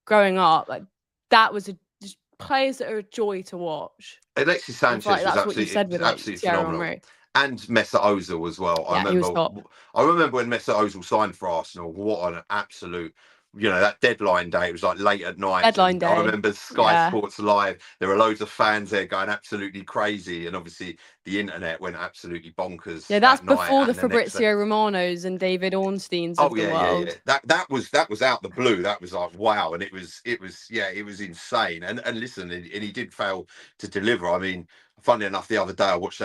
growing up, like that was just players that are a joy to watch. Alexis And I feel like Sanchez was that's what you said with like absolutely Thierry phenomenal. Henry. And Mesut Ozil as well. Yeah, he was top. I remember when Mesut Ozil signed for Arsenal. What an absolute, that deadline day. It was like late at night, Deadline and I day. remember Sky Yeah. Sports Live. There were loads of fans there going absolutely crazy, and obviously the internet went absolutely bonkers Yeah, that's that night before the and the next day. Fabrizio Romanos and David Ornsteins Oh of the yeah, yeah, yeah. world. That was out the blue. That was like wow, and it was insane. And listen, and he did fail to deliver. I mean, funnily enough, the other day I watched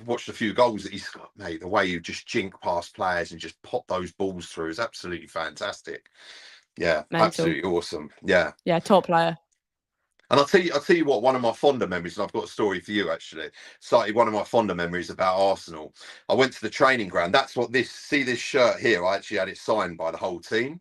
watched a few goals that he's got. Mate, the way you just jink past players and just pop those balls through is absolutely fantastic. Yeah, Mental. absolutely awesome. Yeah. Yeah, top player. And I'll tell you what, one of my fonder memories, and I've got a story for you actually. Started one of my fonder memories about Arsenal. I went to the training ground. That's what this shirt here. I actually had it signed by the whole team.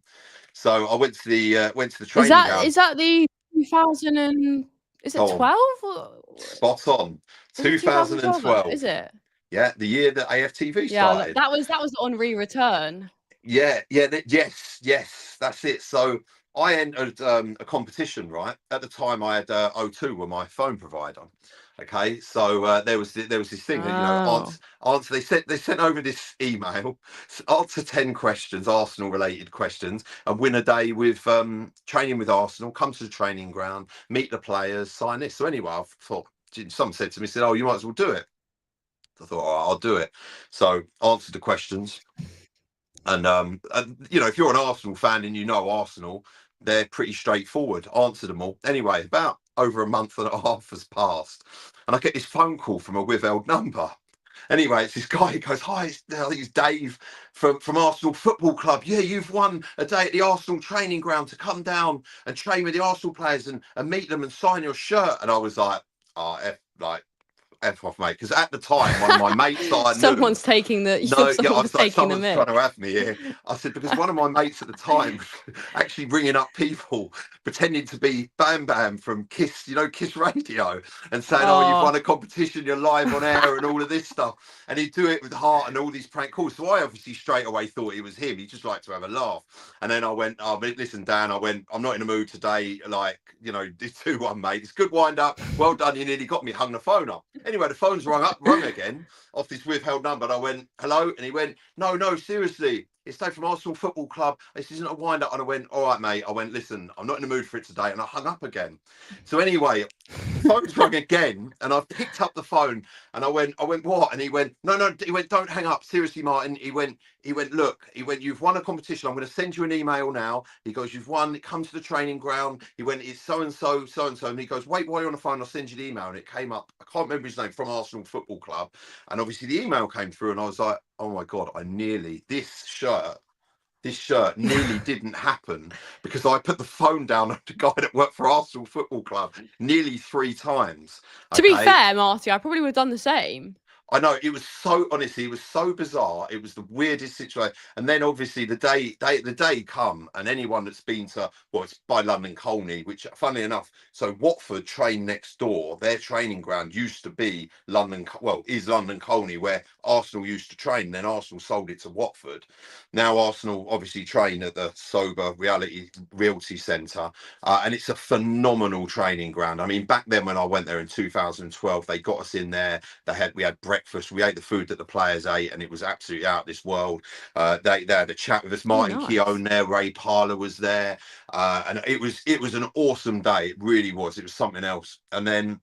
So I went to the training ground. Is that the 2000 and is it Go on, 12? spot on. Is it 2012? 2012. Is it? Yeah, the year that AFTV Yeah, started. that was Henri return. Yeah, yes, that's it. So I entered a competition, right? At the time, I had O2 were my phone provider. Okay, so there was this thing that Oh. answer. They sent over this email, answer 10 questions, Arsenal related questions, and win a day with training with Arsenal. Come to the training ground, meet the players, sign this. So anyway, I thought someone said to me, said, "Oh, you might as well do it." I thought, all right, I'll do it. So answered the questions. And if you're an Arsenal fan and you know Arsenal, they're pretty straightforward. Answer them all. Anyway, about over a month and a half has passed, and I get this phone call from a withheld number. Anyway, it's this guy who goes, "Hi, I think it's Dave from Arsenal Football Club. Yeah, you've won a day at the Arsenal training ground to come down and train with the Arsenal players and meet them and sign your shirt." And I was like, "Oh, F off, mate," because at the time, one of my mates that I knew. Someone's taking the you No, thought yeah, I someone was was like, taking the someone's trying to mick. have me here. I said, because one of my mates at the time actually ringing up people pretending to be Bam Bam from Kiss, Kiss Radio, and saying, "Oh, you've Oh. won a competition, you're live on air," and all of this stuff. And he'd do it with heart and all these prank calls. So I obviously straight away thought it was him. He just liked to have a laugh. And then I went, "Oh, but listen, Dan," "I'm not in the mood today. Like, this 2-1, mate. It's good wind up. Well done. You nearly got me." Hung the phone up. Anyway, the phone's rung again off this withheld number. And I went, "Hello?" And he went, No, seriously. It's Dave from Arsenal Football Club. This isn't a wind up." And I went, "All right, mate." I went, "Listen, I'm not in the mood for it today." And I hung up again. So anyway, the phone's rung again. And I picked up the phone and I went, "What?" And he went, No. He went, "Don't hang up. Seriously, Martin." He went, "Look," "You've won a competition. I'm going to send you an email now." He goes, "You've won. Come to the training ground." He went, "It's so and so, so and so." And he goes, "Wait, while you're on the phone, I'll send you the email." And it came up. I can't remember his name, from Arsenal Football Club. And obviously the email came through and I was like, "Oh my God, this shirt nearly didn't happen because I put the phone down on the guy that worked for Arsenal Football Club nearly 3 times." To be Okay. fair, Marty, I probably would have done the same. I know, it was so, honestly, it was so bizarre. It was the weirdest situation. And then obviously the day come, and anyone that's been to, well, it's by London Colney, which funnily enough, so Watford train next door. Their training ground used to be is London Colney, where Arsenal used to train. Then Arsenal sold it to Watford. Now Arsenal obviously train at the Sober Realty Centre, and it's a phenomenal training ground. I mean, back then when I went there in 2012, they got us in there. We had breakfast. We ate the food that the players ate, and it was absolutely out of this world. They had a chat with us. Martin nice. Keown there, Ray Parlour was there, and it was an awesome day. It really was. It was something else. And then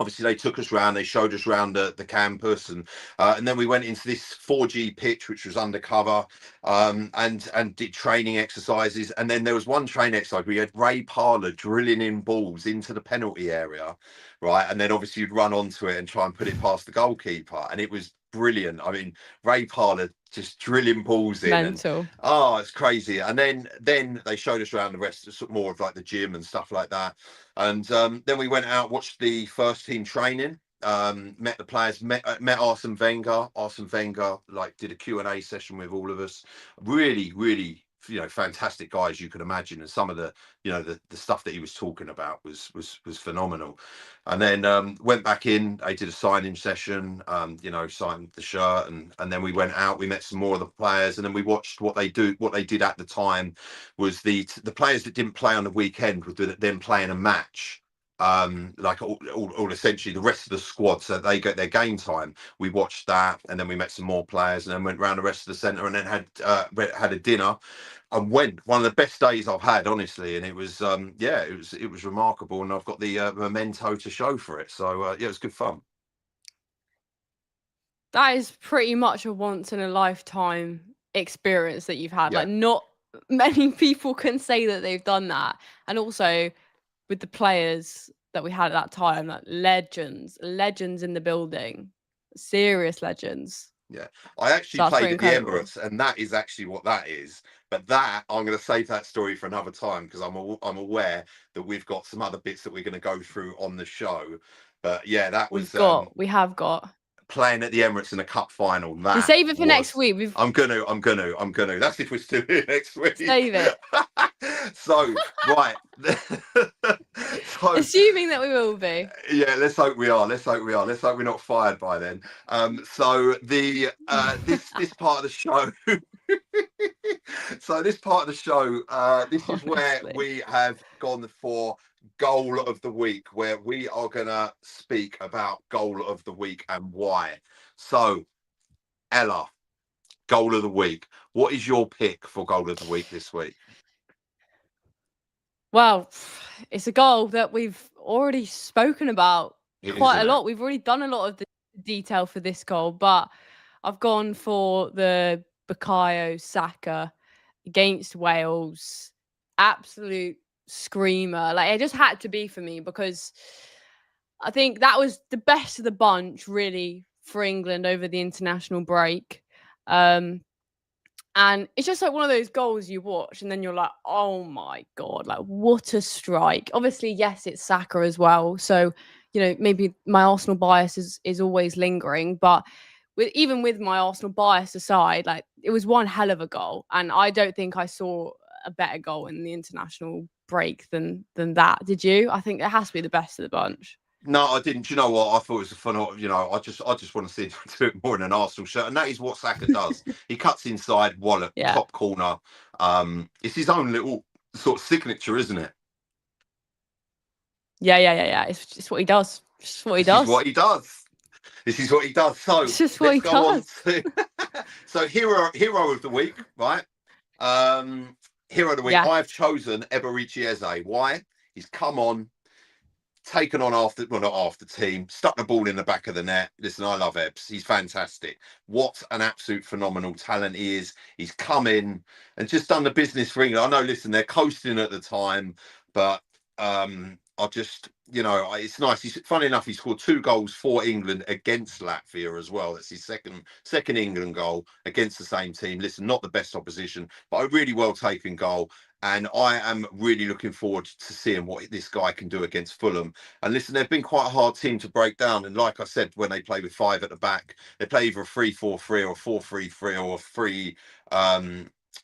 obviously they took us around, they showed us around the campus, and then we went into this 4G pitch which was undercover, and did training exercises. And then there was one training exercise we had Ray Parlour drilling in balls into the penalty area, right? And then obviously you'd run onto it and try and put it past the goalkeeper, and it was brilliant. I mean, Ray Parlour just drilling balls in, and Mental. it's crazy. And then they showed us around the rest, more of like the gym and stuff like that. And then we went out, watched the first team training, met the players, met Arsene Wenger. Arsene Wenger like did a Q&A session with all of us. Really, really fantastic guys you could imagine, and some of the the stuff that he was talking about was phenomenal. And then went back in, they did a signing session, signed the shirt, and then we went out, we met some more of the players, and then we watched what they did at the time was the players that didn't play on the weekend were then playing a match, like all essentially the rest of the squad, so they get their game time. We watched that, and then we met some more players, and then went around the rest of the centre, and then had a dinner, and went one of the best days I've had, honestly. And it was it was remarkable, and I've got the memento to show for it. So it was good fun. That is pretty much a once in a lifetime experience that you've had. Yeah. Like, not many people can say that they've done that. And also with the players that we had at that time, like legends in the building, serious legends. Yeah, I actually played at the Emirates, and that is actually what that is. But that I'm going to save that story for another time, because I'm aware that we've got some other bits that we're going to go through on the show. But yeah, that was we have got playing at the Emirates in a cup final. That we save it for next week. I'm gonna. That's if we're still here next week. Save it. So right. So, assuming that we will be. Yeah, let's hope we are. Let's hope we're not fired by then. So the this part of the show. So this part of the show, this is where we have gone for goal of the week, where we are gonna speak about goal of the week and why. So, Ella, goal of the week. What is your pick for goal of the week this week? Well, it's a goal that we've already spoken about quite a lot. We've already done a lot of the detail for this goal, but I've gone for the Bukayo Saka against Wales. Absolute screamer. Like, it just had to be for me, because I think that was the best of the bunch, really, for England over the international break. And it's just like one of those goals you watch and then you're like, oh my God, like, what a strike. Obviously, yes, it's Saka as well. So, maybe my Arsenal bias is always lingering. But even with my Arsenal bias aside, like, it was one hell of a goal. And I don't think I saw a better goal in the international break than that. Did you? I think it has to be the best of the bunch. No, I didn't. Do you know what? I thought it was a fun. I just want to see him do it more in an Arsenal shirt, and that is what Saka does. He cuts inside, wallop, top corner. It's his own little sort of signature, isn't it? Yeah. It's what he does. It's what he does. This is what he does. This is what he does. So it's just what he does. So hero of the week, right? Hero of the week. Yeah. I've chosen Eberechi Eze. Why? He's come on, taken on not after team, stuck the ball in the back of the net. Listen, I love Ebbs. He's fantastic. What an absolute phenomenal talent he is. He's come in and just done the business for England. I know, listen, they're coasting at the time, but I just, it's nice. He's funny enough, he scored 2 goals for England against Latvia as well. That's his second England goal against the same team. Listen, not the best opposition, but a really well taken goal. And I am really looking forward to seeing what this guy can do against Fulham. And listen, they've been quite a hard team to break down. And like I said, when they play with 5 at the back, they play either a 3-4-3 or 4-3-3 or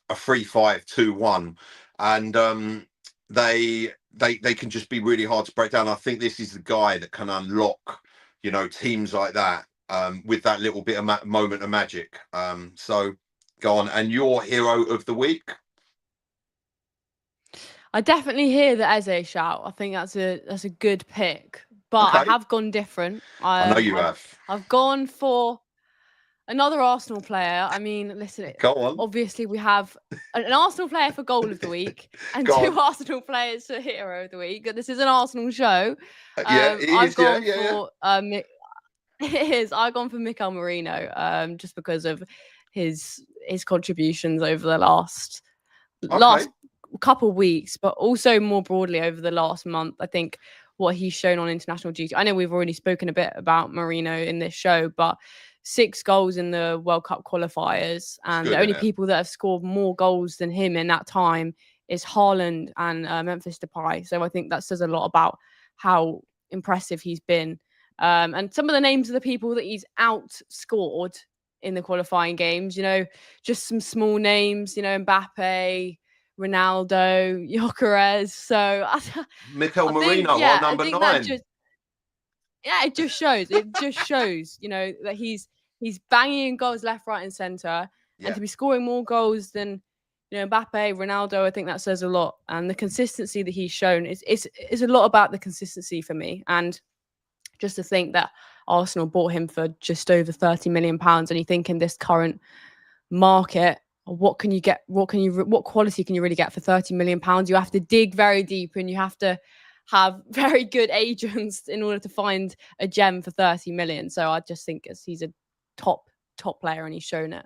a 3-5-2-1. And they can just be really hard to break down. I think this is the guy that can unlock, teams like that with that little bit of moment of magic. So go on. And your hero of the week? I definitely hear the Eze shout. I think that's a good pick. But okay. I have gone different. I know you have. I've gone for another Arsenal player. I mean, listen, go on. Obviously we have an Arsenal player for goal of the week and 2 Arsenal players for hero of the week. This is an Arsenal show. Yeah, it I've is. Gone for it is. I've gone for Mikel Merino, just because of his contributions over the last couple of weeks, but also more broadly over the last month. I think what he's shown on international duty. I know we've already spoken a bit about Merino in this show, but 6 goals in the World Cup qualifiers, and the only people that have scored more goals than him in that time is Haaland and Memphis Depay. So I think that says a lot about how impressive he's been. And some of the names of the people that he's outscored in the qualifying games. Just some small names. Mbappe, Ronaldo, Gyökeres. So Mikel I think, Merino, our yeah, I number think that 9. it just shows. It just shows, that he's banging in goals left, right, and centre, and to be scoring more goals than Mbappe, Ronaldo. I think that says a lot, and the consistency that he's shown is a lot about the consistency for me. And just to think that Arsenal bought him for just over £30 million, and you think in this current market, what can you get? What quality can you really get for £30 million? You have to dig very deep, and you have to have very good agents in order to find a gem for 30 million. So I just think he's a top player, and he's shown it.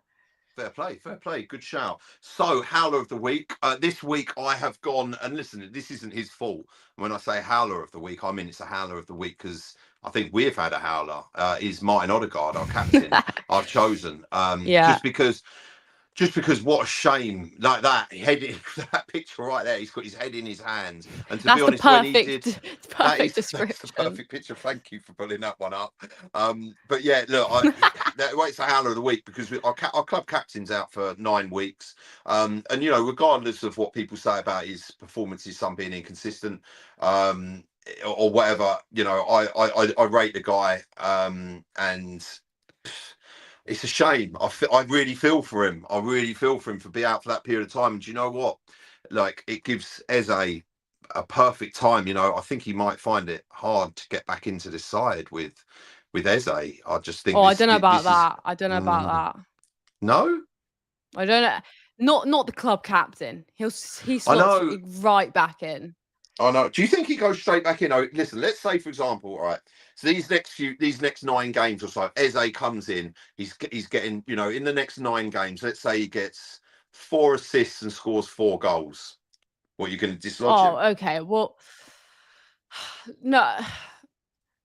Fair play. Good shout. So, Howler of the Week. This week I have gone, and listen, this isn't his fault. When I say Howler of the Week, I mean it's a Howler of the Week because I think we've had a Howler. Is Martin Odegaard, our captain, I've chosen. Just because what a shame, like that that picture right there, he's got his head in his hands, and to be honest, when he did, perfect description. That's the perfect picture. Thank you for pulling that one up. But yeah, look, it's a Howler of the Week because our club captain's out for 9 weeks, and regardless of what people say about his performances, some being inconsistent, or whatever, I rate the guy, and it's a shame. I really feel for him. I really feel for him for being out for that period of time. And do you know what? Like, it gives Eze a perfect time. I think he might find it hard to get back into this side with Eze. I just think. I don't know about that. I don't know about that. No, I don't know. Not the club captain. He slots right back in. I know. Do you think he goes straight back in? Oh, listen, let's say, for example, all right. So these next 9 games or so, Eze comes in. He's getting, in the next 9 games. Let's say he gets 4 assists and scores 4 goals. What, are you going to dislodge him? Oh, okay. Well, no,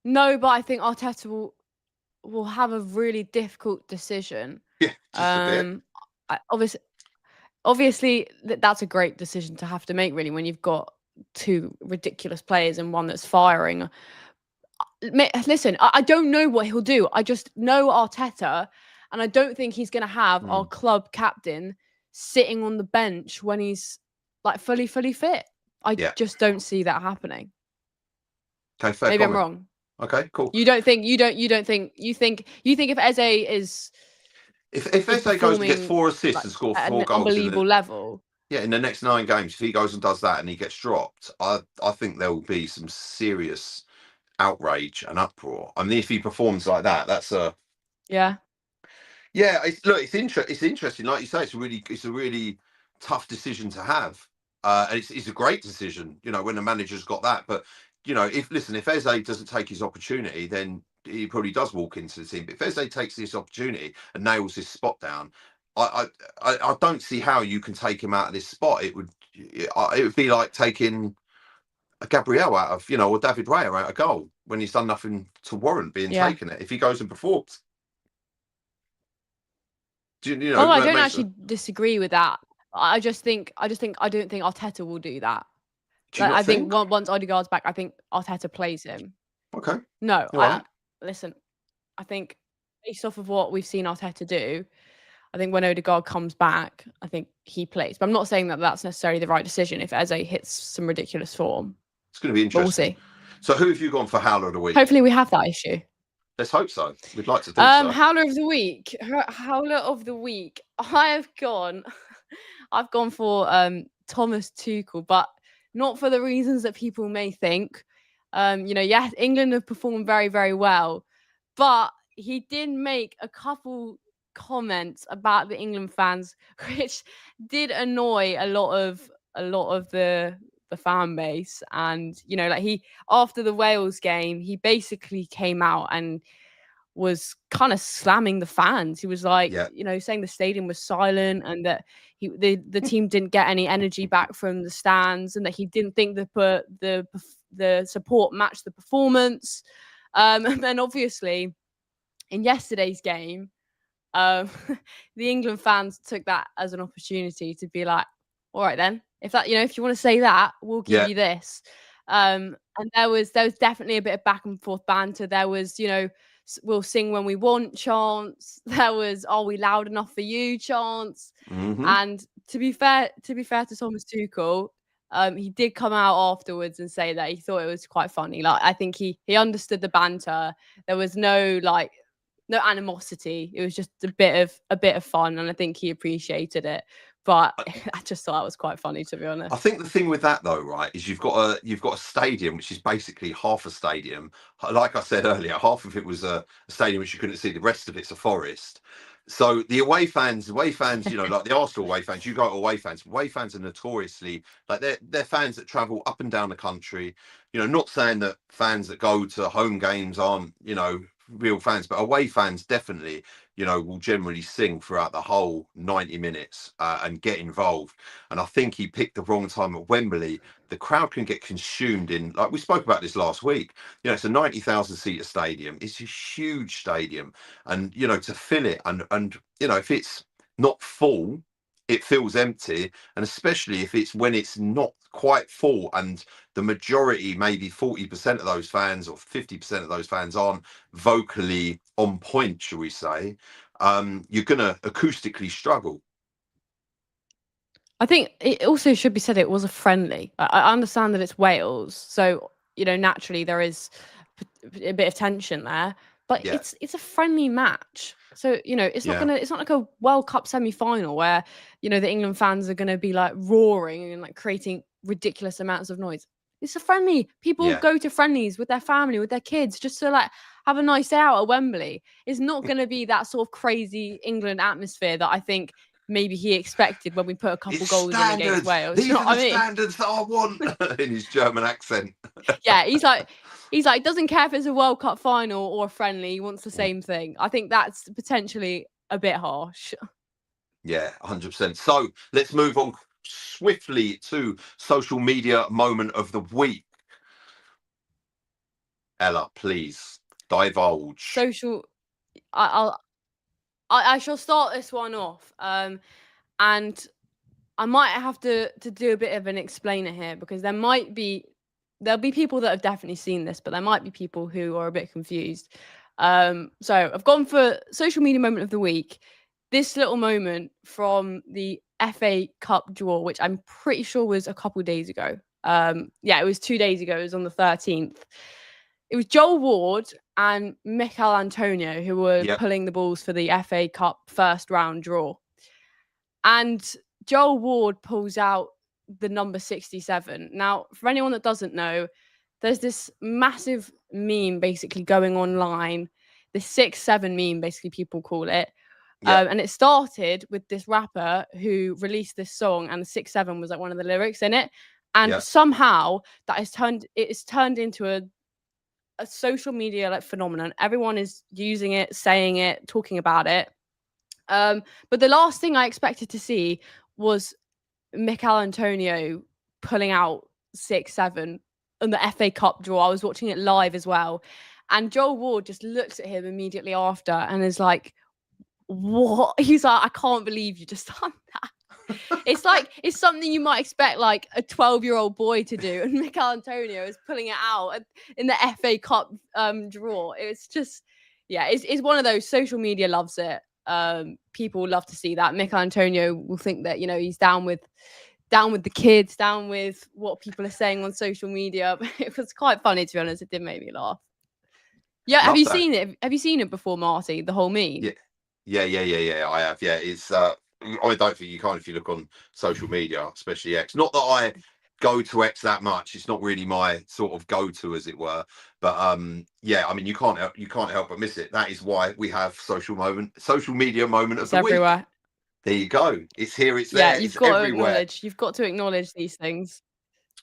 but I think Arteta will have a really difficult decision. Yeah, just a bit. Obviously, that's a great decision to have to make, really, when you've got 2 ridiculous players and one that's firing. Listen, I don't know what he'll do. I just know Arteta, and I don't think he's going to have our club captain sitting on the bench when he's like fully fit. I just don't see that happening. Okay, fair Maybe comment. I'm wrong. Okay, cool. You think if Eze is if Eze goes and gets 4 assists and scores 4 goals, unbelievable level. Yeah, in the next 9 games, if he goes and does that and he gets dropped, I think there will be some serious outrage and uproar. I mean, if he performs like that, that's a yeah. It's interesting. Like you say, it's a really tough decision to have, and it's a great decision. When the manager's got that. But if Eze doesn't take his opportunity, then he probably does walk into the team. But if Eze takes this opportunity and nails this spot down, I don't see how you can take him out of this spot. It would be like taking a Gabriel out of, or David Raya out of goal when he's done nothing to warrant being taken it. If he goes and performs, I don't actually disagree with that. I don't think Arteta will do that. I think once Odegaard's back, I think Arteta plays him. Okay. No, listen. I think based off of what we've seen Arteta do, I think when Odegaard comes back, I think he plays. But I'm not saying that that's necessarily the right decision if Eze hits some ridiculous form. It's going to be interesting. We'll see. So who have you gone for Howler of the Week? Hopefully we have that issue. Let's hope so. We'd like to think so. Howler of the Week. Howler of the Week. I've gone for Thomas Tuchel, but not for the reasons that people may think. England have performed very, very well, but he did make a couple comments about the England fans, which did annoy a lot of the fan base. And he, after the Wales game, he basically came out and was kind of slamming the fans. He was like, saying the stadium was silent and that the team didn't get any energy back from the stands, and that he didn't think the support matched the performance. And then obviously in yesterday's game, the England fans took that as an opportunity to be like, all right then, if you want to say that, we'll give you this. And there was definitely a bit of back and forth banter. There was, we'll sing when we want chants. There was, are we loud enough for you chants. And to be fair to Thomas Tuchel, he did come out afterwards and say that he thought it was quite funny. Like, I think he understood the banter. There was no animosity. It was just a bit of fun, and I think he appreciated it. But I just thought that was quite funny, to be honest. I think the thing with that, though, right, is you've got a stadium which is basically half a stadium. Like I said earlier, half of it was a stadium which you couldn't see. The rest of it's a forest. So the away fans, like the Arsenal away fans, you go to away fans are notoriously, like, they're fans that travel up and down the country. Not saying that fans that go to home games aren't, real fans, but away fans definitely, will generally sing throughout the whole 90 minutes and get involved. And I think he picked the wrong time at Wembley. The crowd can get consumed in, like we spoke about this last week, it's a 90,000 seater stadium. It's a huge stadium. And, to fill it and if it's not full, it feels empty. And especially if it's when it's not quite full and the majority, maybe 40% of those fans or 50% of those fans aren't vocally on point, shall we say, you're going to acoustically struggle. I think it also should be said it was a friendly. I understand that it's Wales, so naturally there is a bit of tension there, but it's a friendly match. So it's not it's not like a World Cup semi-final where the England fans are gonna be like roaring and like creating ridiculous amounts of noise. It's a friendly. People go to friendlies with their family, with their kids, just to like have a nice day out at Wembley. It's not gonna be that sort of crazy England atmosphere that I think maybe he expected when we put a couple goals in against Wales. These are the standards that I want. In his German accent. Yeah, he's like doesn't care if it's a World Cup final or a friendly. He wants the same thing. I think that's potentially a bit harsh. Yeah, 100%. So let's move on swiftly to social media moment of the week. Ella, please divulge. I shall start this one off, and I might have to do a bit of an explainer here, because there'll be people that have definitely seen this, but there might be people who are a bit confused. So I've gone for social media moment of the week. This little moment from the FA Cup draw, which I'm pretty sure was a couple of days ago. It was 2 days ago. It was on the 13th. It was Joel Ward and Mikel Antonio who were pulling the balls for the FA Cup first round draw. And Joel Ward pulls out the number 67. Now, for anyone that doesn't know, there's this massive meme basically going online. The 6-7 meme, basically, people call it. And it started with this rapper who released this song, and the 6-7 was like one of the lyrics in it. And somehow that has turned into a social media like phenomenon. Everyone is using it, saying it, talking about it. But the last thing I expected to see was Mikel Antonio pulling out 6-7 on the FA Cup draw. I was watching it live as well. And Joel Ward just looks at him immediately after and is like, what? He's like, I can't believe you just done that. It's something you might expect like a 12-year-old boy to do, and Mikel Antonio is pulling it out in the FA Cup draw. It's just, it's one of those. Social media loves it. People love to see that. Mikel Antonio will think that he's down with the kids, down with what people are saying on social media. It was quite funny, to be honest. It did make me laugh. Yeah, have you seen it? Have you seen it before, Marty? The whole meme? Yeah. I have. Yeah, it's. I don't think you can if you look on social media, especially X. Not that I go to X that much. It's not really my sort of go-to, as it were. But I mean, you can't help but miss it. That is why we have social media moment of the everywhere. Week. There you go. It's here. It's there. You've got to acknowledge. You've got to acknowledge these things.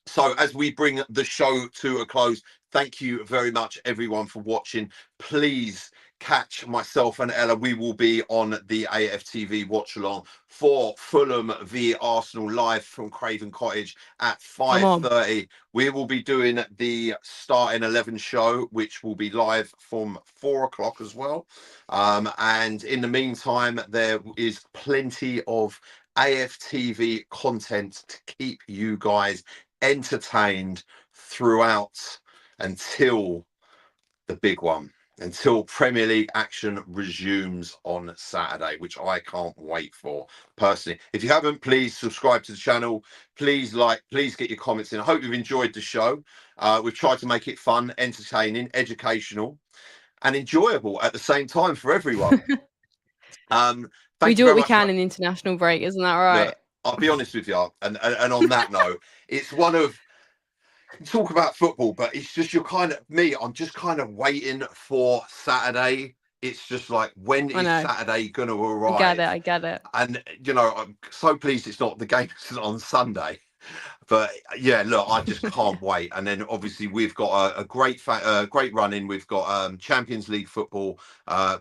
So as we bring the show to a close, thank you very much, everyone, for watching. Please catch myself and Ella. We will be on the AFTV watch along for Fulham v Arsenal live from Craven Cottage at 5:30. We will be doing the starting 11 show, which will be live from 4 o'clock as well. And in the meantime, there is plenty of AFTV content to keep you guys entertained throughout until the big one. until Premier League action resumes on Saturday, which I can't wait for personally. If you haven't, please subscribe to the channel. Please please get your comments in. I hope you've enjoyed the show. We've tried to make it fun, entertaining, educational, and enjoyable at the same time for everyone. We Thank do you what very we much can in the international break, isn't that right? Look, I'll be honest with you, and on that note, it's one of talk about football, but it's just I'm just kind of waiting for Saturday. It's just like, when I is know. Saturday gonna I arrive? get it. And I'm so pleased it's not the game on Sunday. But yeah, look, I just can't wait. And then obviously we've got a great run in. We've got Champions League football.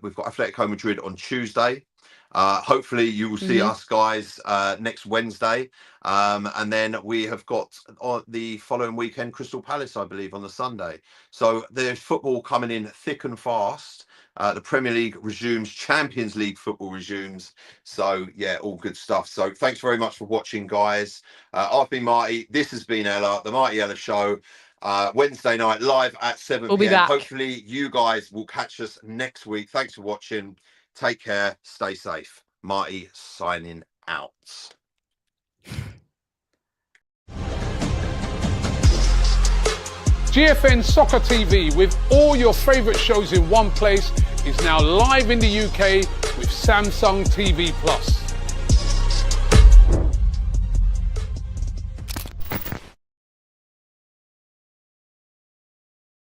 We've got Atletico Madrid on Tuesday. Hopefully you will see us guys next Wednesday. And then we have got the following weekend Crystal Palace, I believe, on the Sunday. So there's football coming in thick and fast. The Premier League resumes, Champions League football resumes. So yeah, all good stuff. So thanks very much for watching, guys. I've been Marty. This has been Ella, the Marty Ella Show. Wednesday night live at 7 We'll be p.m. back. Hopefully you guys will catch us next week. Thanks for watching. Take care. Stay safe. Marty signing out. GFN Soccer TV, with all your favourite shows in one place, is now live in the UK with Samsung TV Plus.